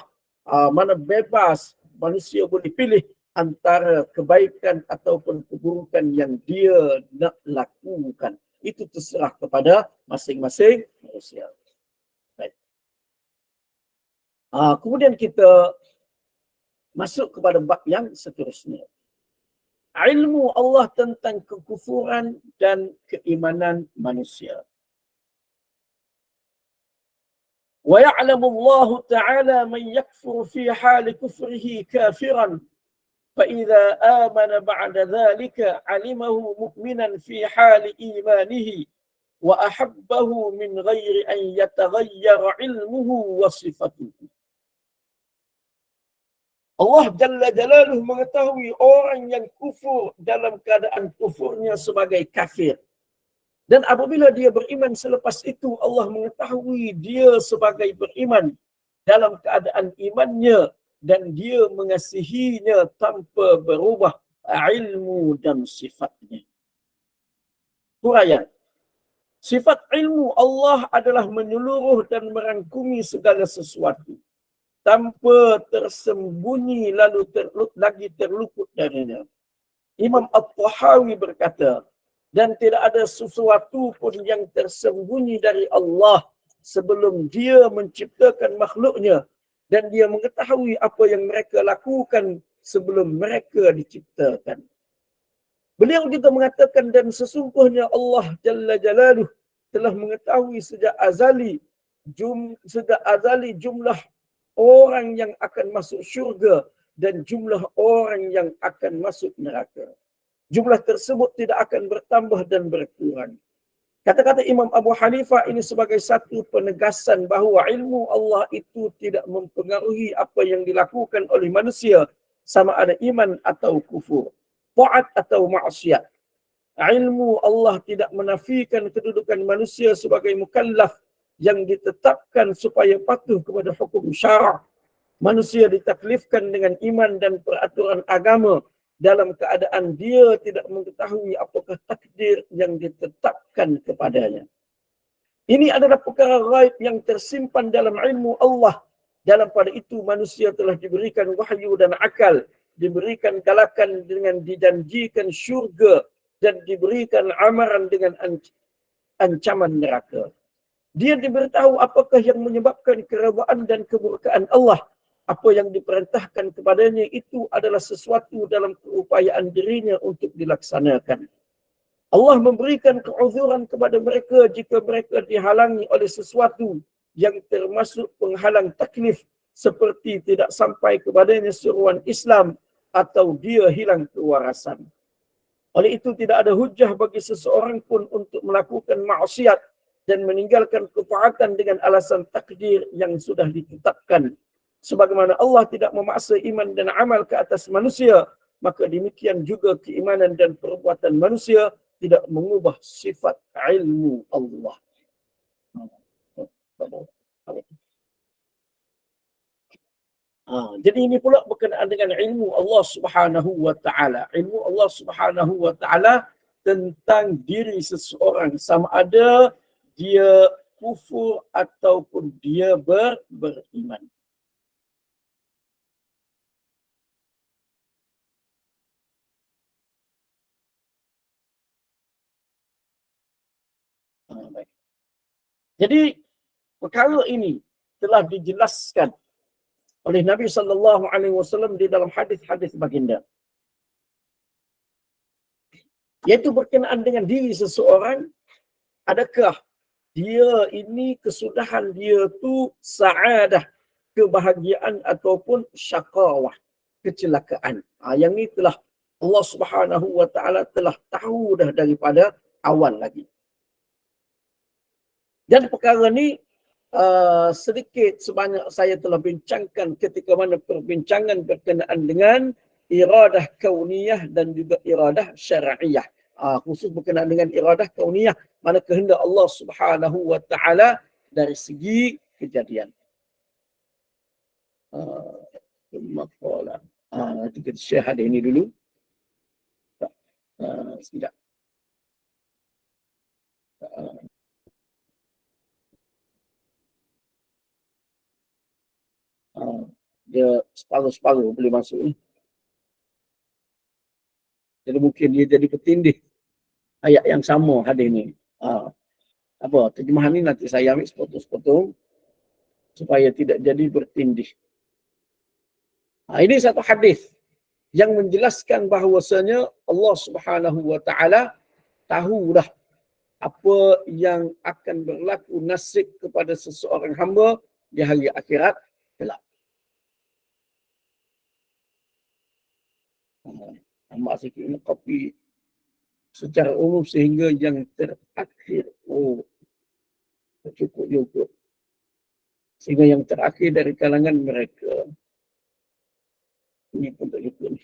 mana bebas manusia boleh pilih antara kebaikan ataupun keburukan yang dia nak lakukan. Itu terserah kepada masing-masing manusia. Baik. Kemudian kita masuk kepada bab yang seterusnya. Ilmu Allah tentang kekufuran dan keimanan manusia. Wa ya'lamu Allah Ta'ala man yakfur fi hal kufrihi kafiran fa idza amana ba'da dhalika 'alimahu mu'minan fi hal imanihi wa ahabbahu min ghairi an yataghayyara 'ilmuhu wa sifatuhu. Allah Jalla Jalaluh mengetahui orang yang kufur dalam keadaan kufurnya sebagai kafir. Dan apabila dia beriman selepas itu, Allah mengetahui dia sebagai beriman dalam keadaan imannya dan dia mengasihinya tanpa berubah ilmu dan sifatnya. Huraian. Sifat ilmu Allah adalah menyeluruh dan merangkumi segala sesuatu, tanpa tersembunyi lalu terluput darinya. Imam At-Tahawi berkata, dan tidak ada sesuatu pun yang tersembunyi dari Allah sebelum dia menciptakan makhluknya, dan dia mengetahui apa yang mereka lakukan sebelum mereka diciptakan. Beliau juga mengatakan, dan sesungguhnya Allah Jalla Jalaluh telah mengetahui sejak azali jumlah orang yang akan masuk syurga dan jumlah orang yang akan masuk neraka. Jumlah tersebut tidak akan bertambah dan berkurang. Kata-kata Imam Abu Hanifah ini sebagai satu penegasan bahawa ilmu Allah itu tidak mempengaruhi apa yang dilakukan oleh manusia, sama ada iman atau kufur, taat atau maksiat. Ilmu Allah tidak menafikan kedudukan manusia sebagai mukallaf yang ditetapkan supaya patuh kepada hukum syarak. Manusia ditaklifkan dengan iman dan peraturan agama dalam keadaan dia tidak mengetahui apakah takdir yang ditetapkan kepadanya. Ini adalah perkara ghaib yang tersimpan dalam ilmu Allah. Dalam pada itu manusia telah diberikan wahyu dan akal, diberikan kalakan dengan dijanjikan syurga, dan diberikan amaran dengan ancaman neraka. Dia diberitahu apakah yang menyebabkan keredaan dan kemurkaan Allah. Apa yang diperintahkan kepadanya itu adalah sesuatu dalam keupayaan dirinya untuk dilaksanakan. Allah memberikan keuzuran kepada mereka jika mereka dihalangi oleh sesuatu yang termasuk penghalang taklif, seperti tidak sampai kepadanya seruan Islam atau dia hilang kewarasan. Oleh itu tidak ada hujah bagi seseorang pun untuk melakukan maksiat dan meninggalkan ketaatan dengan alasan takdir yang sudah ditetapkan. Sebagaimana Allah tidak memaksa iman dan amal ke atas manusia, maka demikian juga keimanan dan perbuatan manusia tidak mengubah sifat ilmu Allah. Jadi ini pula berkenaan dengan ilmu Allah Subhanahu wa taala. Ilmu Allah Subhanahu wa taala tentang diri seseorang, sama ada dia kufur ataupun dia beriman. Baik. Jadi perkara ini telah dijelaskan oleh Nabi SAW di dalam hadis-hadis baginda. Iaitu berkenaan dengan diri seseorang, adakah dia ini kesudahan dia tu sa'adah, kebahagiaan ataupun syakawah, kecelakaan. Yang ini telah Allah Subhanahu wa taala telah tahu dah daripada awal lagi. Dan perkara ni sedikit sebanyak saya telah bincangkan ketika mana perbincangan berkenaan dengan iradah kauniyah dan juga iradah syar'iyah. Khusus berkenaan dengan iradah kauniyah, mana kehendak Allah Subhanahu wa taala dari segi kejadian. Maqala. Kita share hadis ini dulu. Sekejap. Dia separuh-separuh boleh masuk ni. Jadi mungkin dia jadi petindih ayat yang sama hadis ni. Apa terjemahan ni nanti saya ambil sepotong-sepotong supaya tidak jadi bertindih. Ini satu hadis yang menjelaskan bahawasanya Allah Subhanahu wa taala tahu dah apa yang akan berlaku nasib kepada seseorang hamba di hari akhirat kelak. Tambah sikit ni kopi secara umum sehingga yang terakhir. Cukup juga. Sehingga yang terakhir dari kalangan mereka. Ini pun tak cukup ni.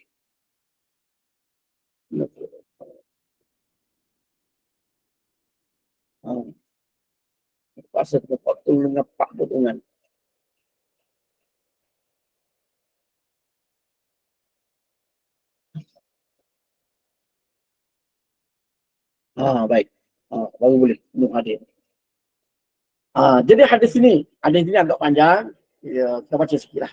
Pasal terpotong dengan 4 potongan. Baik. Baru boleh tengok hadis. Jadi hadis ini agak panjang. Ya, kita baca sikitlah.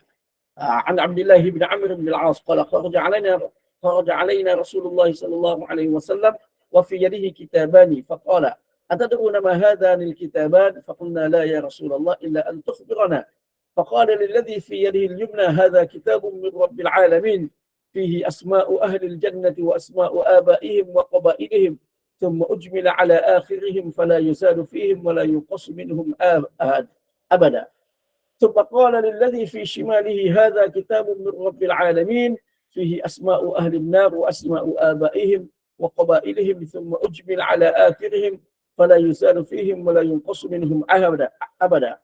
An Abdullah bin Amr bin Al-As qala kharaja alaina Rasulullah sallallahu alaihi wasallam wa fi yadihi kitabani faqala atadruna ma hadhan al-kitaban faqulna la ya Rasulullah illa an tukhbirana faqala lilladhi fi yadihi al-yumna hadha kitabun min rabbil alamin fihi asma'u ahli al-jannati wa asma'u abaihim wa qabailihim ثم أجمل على آخرهم فلا يزال فيهم ولا ينقص منهم أبدا ثم قال للذي في شماله هذا كتاب من رب العالمين فيه أسماء أهل النار وأسماء آبائهم وقبائلهم ثم أجمل على آخرهم فلا يزال فيهم ولا ينقص منهم أبدا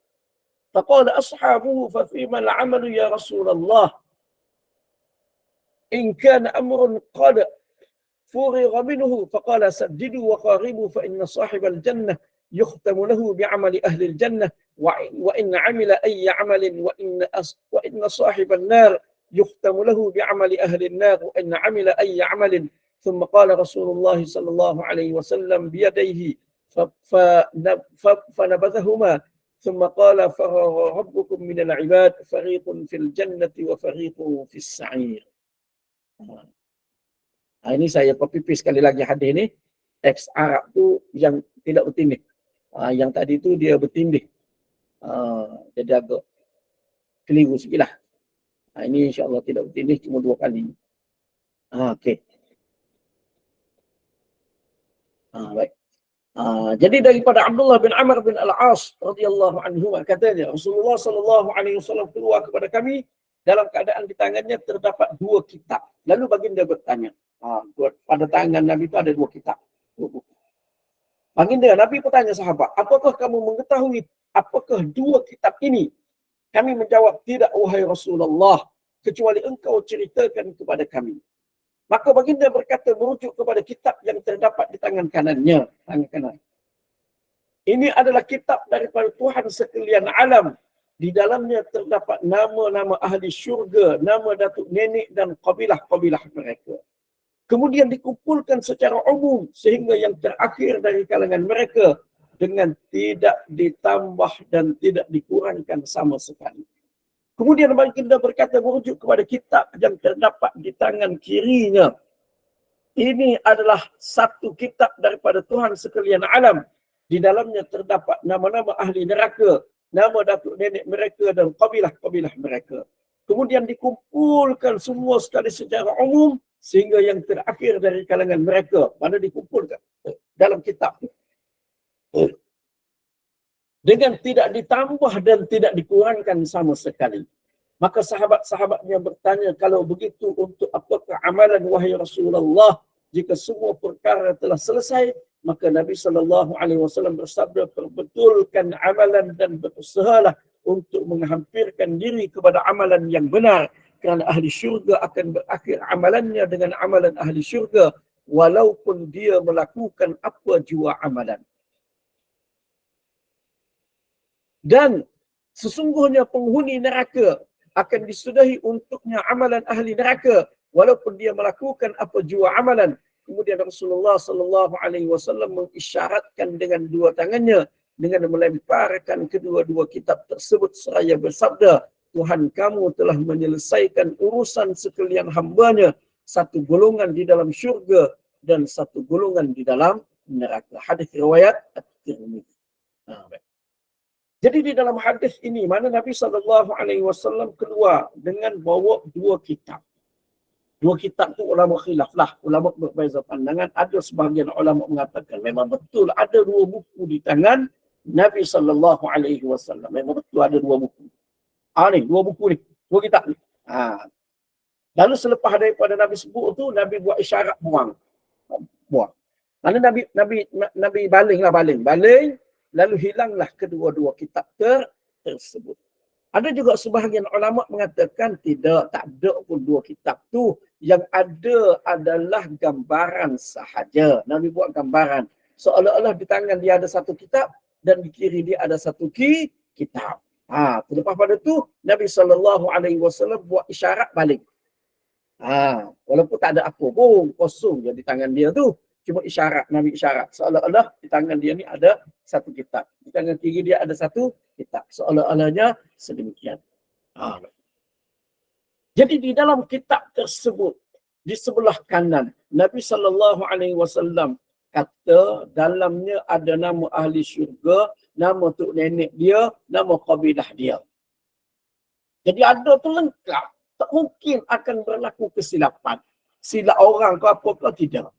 فقال أصحابه ففيما العمل يا رسول الله إن كان أمر قد فرغ منه فقال سددوا وقاربوا فإن صاحب الجنة يختم له بعمل أهل الجنة وإن عمل أي عمل وإن صاحب النار يختم له بعمل أهل النار وإن عمل أي عمل ثم قال رسول الله صلى الله عليه وسلم بيديه فنبذهما ثم قال فرغ ربكم من العباد فريق في الجنة وفريق في السعير. Ini saya copy paste sekali lagi hadis ni. Teks Arab tu yang tidak bertindih. Yang tadi tu dia bertindih. Jadi agak keliru sikit lah. Ini insyaAllah tidak bertindih cuma 2 kali. Okey. Baik. Jadi daripada Abdullah bin Amr bin Al-As radhiyallahu anhu katanya Rasulullah sallallahu alaihi wasallam keluar kepada kami dalam keadaan di tangannya terdapat 2 kitab. Lalu baginda bertanya, pada tangan Nabi itu ada 2 kitab. Baginda Nabi bertanya sahabat, apakah kamu mengetahui apakah 2 kitab ini? Kami menjawab, tidak wahai Rasulullah, kecuali engkau ceritakan kepada kami. Maka baginda berkata merujuk kepada kitab yang terdapat di tangan kanannya, tangan kanan. Ini adalah kitab daripada Tuhan sekalian alam. Di dalamnya terdapat nama-nama ahli syurga, nama datuk nenek dan kabilah-kabilah mereka. Kemudian dikumpulkan secara umum sehingga yang terakhir dari kalangan mereka dengan tidak ditambah dan tidak dikurangkan sama sekali. Kemudian baginda berkata merujuk kepada kitab yang terdapat di tangan kirinya. Ini adalah satu kitab daripada Tuhan sekalian alam. Di dalamnya terdapat nama-nama ahli neraka, nama datuk nenek mereka dan kabilah-kabilah mereka. Kemudian dikumpulkan semua sekali secara umum sehingga yang terakhir dari kalangan mereka. Mana dikumpulkan? Dalam kitab. Dengan tidak ditambah dan tidak dikurangkan sama sekali. Maka sahabat-sahabatnya bertanya, kalau begitu untuk apakah amalan wahai Rasulullah? Jika semua perkara telah selesai, maka Nabi SAW bersabda, perbetulkan amalan dan berusahalah untuk menghampirkan diri kepada amalan yang benar. Kerana ahli syurga akan berakhir amalannya dengan amalan ahli syurga, walaupun dia melakukan apa jua amalan. Dan sesungguhnya penghuni neraka akan disudahi untuknya amalan ahli neraka walaupun dia melakukan apa jua amalan. Kemudian Rasulullah SAW mengisyaratkan dengan dua tangannya dengan melemparkan kedua-dua kitab tersebut seraya bersabda, Tuhan kamu telah menyelesaikan urusan sekalian hambanya, satu golongan di dalam syurga dan satu golongan di dalam neraka. Hadis riwayat At-Tirmidzi. Jadi di dalam hadis ini, mana Nabi SAW keluar dengan bawa dua kitab. Dua kitab tu ulama khilaf lah. Ulama berbeza pandangan. Ada sebahagian ulama mengatakan memang betul ada dua buku di tangan Nabi SAW. Memang betul ada dua buku. Ni, dua buku ni. Dua kitab ni. Lalu selepas daripada Nabi sebut tu, Nabi buat isyarat buang. Lalu Nabi baling. Lalu hilanglah kedua-dua kitab tersebut. Ada juga sebahagian ulama mengatakan tidak, tak ada pun dua kitab tu. Yang ada adalah gambaran sahaja. Nabi buat gambaran. Seolah-olah di tangan dia ada satu kitab dan di kiri dia ada satu kitab. Terlepas pada tu, Nabi SAW buat isyarat balik. Walaupun tak ada apa pun, kosong je di tangan dia tu. Cuma isyarat, Nabi isyarat. Seolah-olah di tangan dia ni ada satu kitab. Di tangan kiri dia ada satu kitab. Seolah-olahnya sedemikian. Jadi di dalam kitab tersebut, di sebelah kanan, Nabi SAW kata dalamnya ada nama ahli syurga, nama tok nenek dia, nama kabilah dia. Jadi ada tu lengkap. Tak mungkin akan berlaku kesilapan. Silap orang ke apa ke tidak.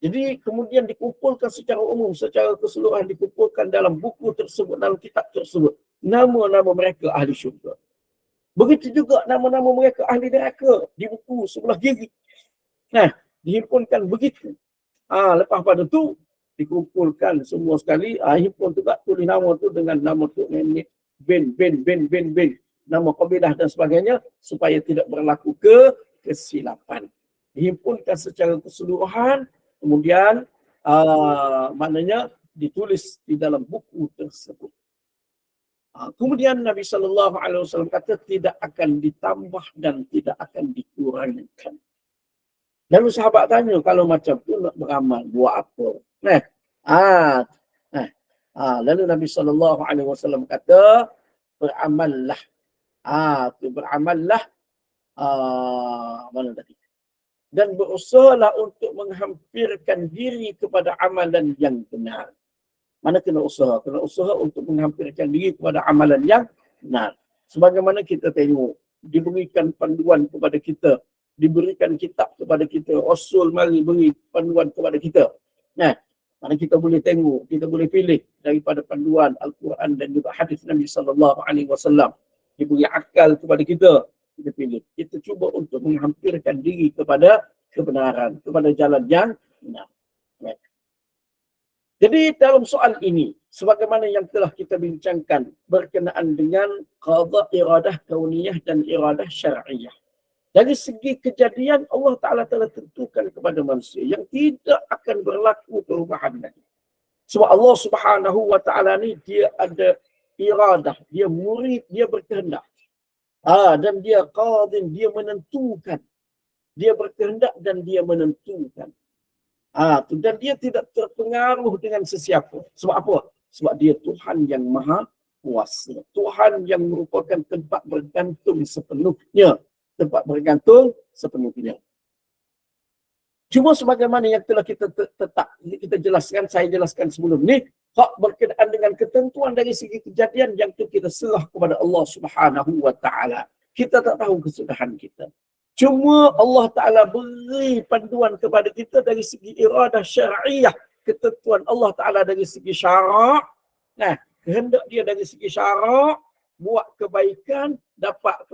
Jadi kemudian dikumpulkan secara umum, secara keseluruhan dikumpulkan dalam buku tersebut, dalam kitab tersebut. Nama-nama mereka ahli syurga. Begitu juga nama-nama mereka ahli neraka di buku sebelah kiri. Dihimpunkan begitu. Lepas pada tu dikumpulkan semua sekali. Himpun juga tulis nama tu dengan nama tu nenek, bin, nama kabilah dan sebagainya supaya tidak berlaku kesilapan. Dihimpunkan secara keseluruhan, kemudian maknanya ditulis di dalam buku tersebut. Kemudian Nabi SAW kata tidak akan ditambah dan tidak akan dikurangkan. Lalu sahabat tanya, kalau macam tu nak beramal, buat apa? Lalu Nabi SAW kata, beramallah. Beramallah. Mana tadi? Dan berusahalah untuk menghampirkan diri kepada amalan yang benar. Mana kena usaha? Kena usaha untuk menghampirkan diri kepada amalan yang benar. Sebagaimana kita tengok, diberikan panduan kepada kita, diberikan kitab kepada kita, Rasul mari beri panduan kepada kita. Mana kita boleh tengok, kita boleh pilih daripada panduan Al-Quran dan juga hadis Nabi SAW. Diberi akal kepada kita. Kita pilih. Kita cuba untuk menghampirkan diri kepada kebenaran, kepada jalan yang benar. Jadi dalam soal ini, sebagaimana yang telah kita bincangkan berkenaan dengan qada iradah kauniyah dan iradah syar'iyah. Dari segi kejadian, Allah Ta'ala telah tentukan kepada manusia yang tidak akan berlaku perubahan lagi. Sebab Allah Subhanahu Wa Ta'ala ni dia ada iradah, dia murid, dia berkehendak. Dan dia qadin, dia menentukan. Dia berkehendak dan dia menentukan. Dan dia tidak terpengaruh dengan sesiapa. Sebab apa? Sebab dia Tuhan yang maha kuasa. Tuhan yang merupakan tempat bergantung sepenuhnya. Tempat bergantung sepenuhnya. Cuma sebagaimana yang telah kita jelaskan, saya jelaskan sebelum ni, hak berkenaan dengan ketentuan dari segi kejadian yang tu kita serah kepada Allah Subhanahu wa taala. Kita tak tahu kesudahan kita. Cuma Allah Ta'ala beri panduan kepada kita dari segi iradah syar'iyah. Ketentuan Allah Ta'ala dari segi syarak. Nah, kehendak dia dari segi syarak. Buat kebaikan, dapat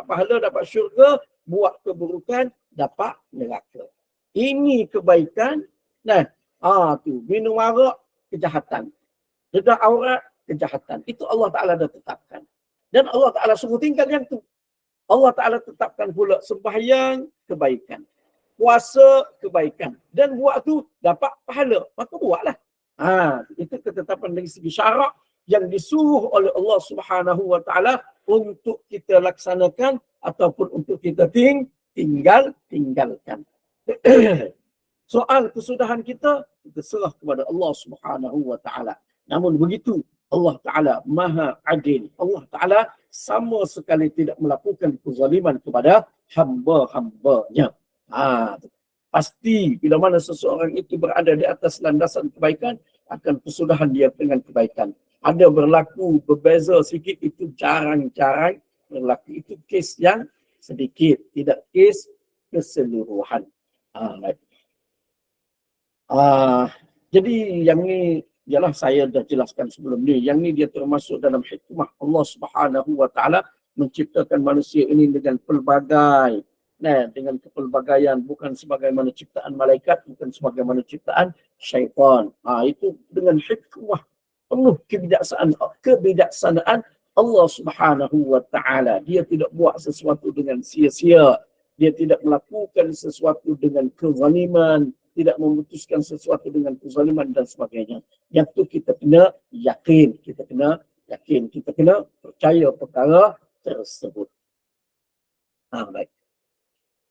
pahala, dapat syurga. Buat keburukan, dapat neraka. Ini kebaikan. Nah, tu minum arak, kejahatan. Dedah aurat, kejahatan. Itu Allah Ta'ala dah tetapkan. Dan Allah Ta'ala suruh tinggal yang tu. Allah Ta'ala tetapkan pula sembahyang, kebaikan. Puasa, kebaikan. Dan buat tu dapat pahala. Maka buatlah. Itu ketetapan dari segi syarak yang disuruh oleh Allah Subhanahu wa Ta'ala untuk kita laksanakan ataupun untuk kita tinggalkan. Soal kesudahan kita serah kepada Allah Subhanahu wa Ta'ala. Namun begitu, Allah Ta'ala maha adil. Allah Ta'ala sama sekali tidak melakukan kezaliman kepada hamba-hambanya. Pasti bila mana seseorang itu berada di atas landasan kebaikan, akan kesudahan dia dengan kebaikan. Ada berlaku berbeza sikit, itu jarang-jarang berlaku. Itu kes yang sedikit, tidak kes keseluruhan. Jadi yang ni ialah saya dah jelaskan sebelum ni. Yang ni dia termasuk dalam hikmah Allah Subhanahu wa Ta'ala menciptakan manusia ini dengan pelbagai, dengan kepelbagaian, bukan sebagaimana ciptaan malaikat, bukan sebagaimana ciptaan syaitan. Itu dengan hikmah penuh kebijaksanaan Allah Subhanahu wa Ta'ala. Dia tidak buat sesuatu dengan sia-sia. Dia tidak melakukan sesuatu dengan kezaliman, tidak memutuskan sesuatu dengan kezaliman dan sebagainya. Yang tu kita kena yakin, kita kena percaya perkara tersebut. Baik.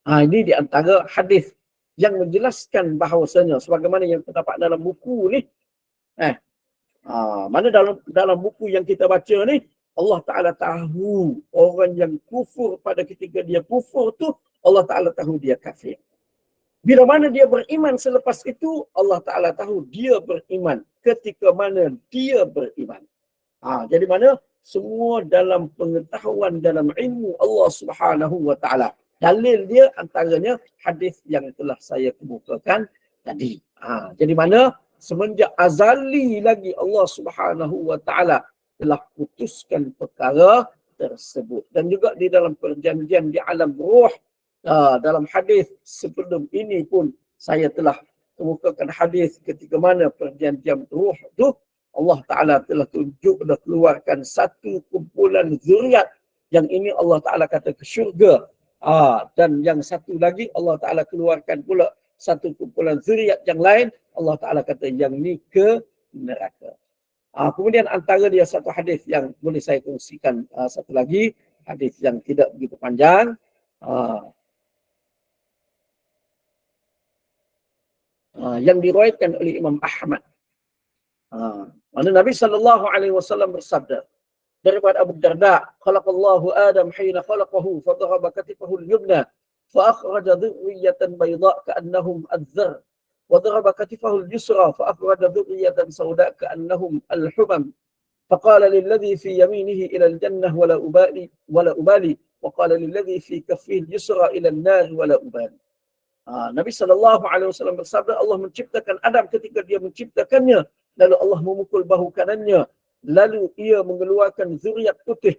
Ini di antara hadis yang menjelaskan bahawasanya sebagaimana yang terdapat dalam buku ni. Mana dalam buku yang kita baca ni, Allah Ta'ala tahu orang yang kufur pada ketika dia kufur tu, Allah Ta'ala tahu dia kafir. Bila mana dia beriman selepas itu, Allah Ta'ala tahu dia beriman ketika mana dia beriman. Jadi mana semua dalam pengetahuan, dalam ilmu Allah Subhanahu wa Ta'ala. Dalil dia antaranya hadis yang telah saya kemukakan tadi. Jadi mana semenjak azali lagi Allah Subhanahu wa Ta'ala telah putuskan perkara tersebut. Dan juga di dalam perjanjian di alam ruh, dalam hadis sebelum ini pun saya telah kemukakan hadis ketika mana perjanjian ruh itu Allah Ta'ala telah tunjuk dan keluarkan satu kumpulan zuriat. Yang ini Allah Ta'ala kata ke syurga. Dan yang satu lagi Allah Ta'ala keluarkan pula satu kumpulan zuriat yang lain. Allah Ta'ala kata yang ni ke neraka. Kemudian antara dia satu hadis yang boleh saya kongsikan, satu lagi hadis yang tidak begitu panjang. Yang diriwayatkan oleh Imam Ahmad. Mana Nabi SAW bersabda daripada Abu Darda, khalaqallahu Adam hina khalaqahu fa daraba katifahu al-yumna fa akhraja dhurriyyatan bayda ka'annahum adh-dharr wa daraba katifahu al-yusra fa akhraja dhurriyyatan sawda ka'annahum al-humam faqala lilladhi fi yaminihi ila al-jannah wa la ubali wa qala lilladhi fi kaffihi al-yusra ila an-nar wa la ubali. Nabi SAW bersabda, Allah menciptakan Adam ketika dia menciptakannya, lalu Allah memukul bahu kanannya, lalu ia mengeluarkan zuriat putih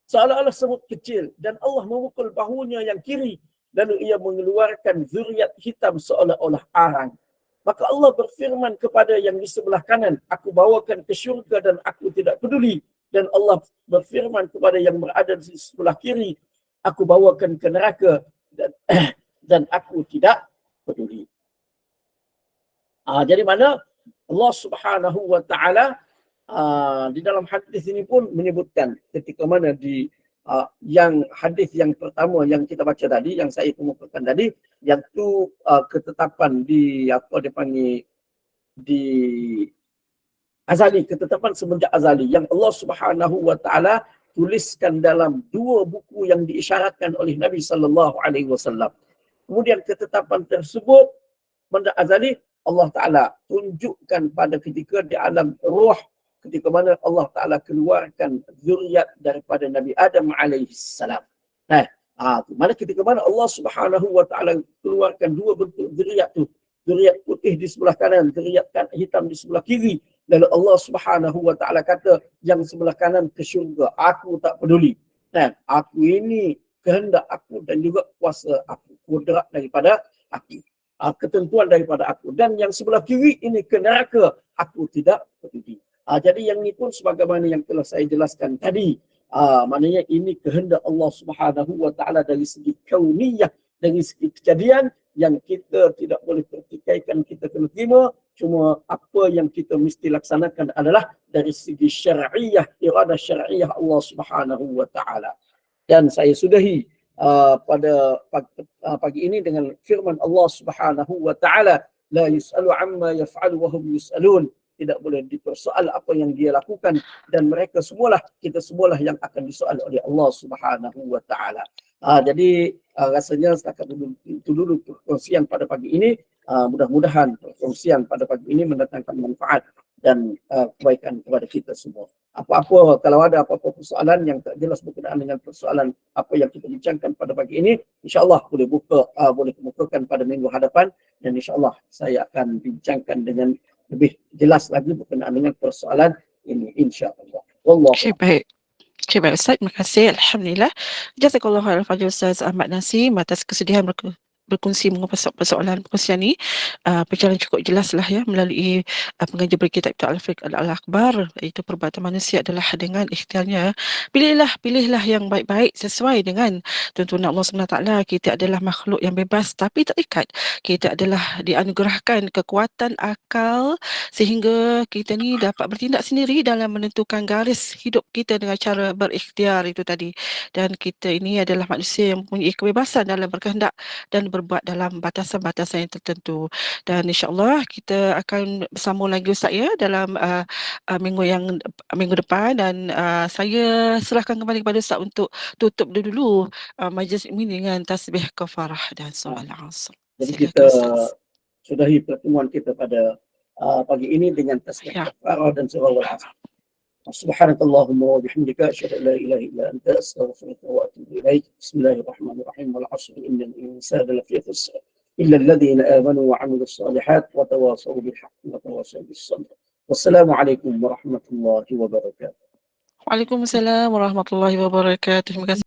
seolah-olah semut kecil, dan Allah memukul bahunya yang kiri, lalu ia mengeluarkan zuriat hitam seolah-olah arang. Maka Allah berfirman kepada yang di sebelah kanan, aku bawakan ke syurga dan aku tidak peduli. Dan Allah berfirman kepada yang berada di sebelah kiri, aku bawakan ke neraka dan aku tidak peduli. Jadi mana Allah Subhanahu wa Ta'ala di dalam hadis ini pun menyebutkan ketika mana yang hadis yang pertama yang kita baca tadi, yang saya kemukakan tadi, yang tu ketetapan di apa dipanggil di azali, ketetapan semenjak azali yang Allah Subhanahu wa taala tuliskan dalam 2 buku yang diisyaratkan oleh Nabi sallallahu alaihi wasallam. Kemudian ketetapan tersebut benda azali Allah Taala tunjukkan pada ketika di alam roh, ketika mana Allah Taala keluarkan zuriat daripada Nabi Adam alaihi salam. Mana ketika mana Allah Subhanahu wa taala keluarkan 2 bentuk zuriat tu, zuriat putih di sebelah kanan, zuriat hitam di sebelah kiri. Lalu Allah Subhanahu wa taala kata yang sebelah kanan ke syurga, aku tak peduli. Aku ini kehendak aku dan juga kuasa aku, kudrat daripada aku, ketentuan daripada aku. Dan yang sebelah kiri ini ke neraka, aku tidak peduli. Jadi yang ini pun sebagaimana yang telah saya jelaskan tadi, maknanya ini kehendak Allah Subhanahu wa taala dari segi kauniyah, dari segi kejadian yang kita tidak boleh pertikaikan, kita kena terima. Cuma apa yang kita mesti laksanakan adalah dari segi syar'iyah, iradah syar'iyah Allah Subhanahu wa taala. Dan saya sudahi pada pagi ini dengan firman Allah Subhanahu wa taala, la yus'alu amma yaf'alu wa hum yus'alun. Tidak boleh dipersoal apa yang dia lakukan dan mereka semualah, kita semualah yang akan disoal oleh Allah Subhanahu wa taala. Jadi rasanya setakat itu dulu perkongsian pada pagi ini. Mudah-mudahan perkongsian pada pagi ini mendatangkan manfaat dan kebaikan kepada kita semua. Apa-apa, kalau ada apa-apa persoalan yang tak jelas berkenaan dengan persoalan apa yang kita bincangkan pada pagi ini, insya-Allah boleh kemukakan pada minggu hadapan, dan insya-Allah saya akan bincangkan dengan lebih jelas lagi berkenaan dengan persoalan ini, insya-Allah. Wallahu a'lam. Baik. Okey, baik Ustaz, terima kasih. Alhamdulillah. Jazakallahu khairan fadil Ustaz Ahmad Nasim atas kesediaan berkongsi mengupas persoalan perkongsian ni. Berjalan cukup jelas lah ya melalui pengajian berkitab Al-Fiqh Al-Akbar, iaitu perbuatan manusia adalah dengan ikhtiarnya. Pilihlah yang baik-baik sesuai dengan tuntunan Allah SWT. Kita adalah makhluk yang bebas tapi terikat. Kita adalah dianugerahkan kekuatan akal sehingga kita ni dapat bertindak sendiri dalam menentukan garis hidup kita dengan cara berikhtiar itu tadi. Dan kita ini adalah manusia yang mempunyai kebebasan dalam berkehendak dan berbuat dalam batasan-batasan yang tertentu. Dan insya-Allah kita akan bersambung lagi Ustaz ya dalam minggu depan, dan saya serahkan kembali kepada Ustaz untuk tutup dulu majlis ini dengan tasbih kafarah dan solat asar. Jadi kita sudahi pertemuan kita pada pagi ini dengan tasbih kafarah dan surah al-asr. Subhanakallahumma wa bihamdika asyhadu an la ilaha illa anta astaghfiruka wa atubu ilaik. Bismillahirrahmanirrahim. Wal 'asri innal insana lafi khusr illa alladhina amanu wa 'amilus solihat wa tawassaw bil haqqi wa tawassaw bis sabr. Wassalamualaikum warahmatullahi wabarakatuh. Waalaikumsalam warahmatullahi wabarakatuh. Terima kasih.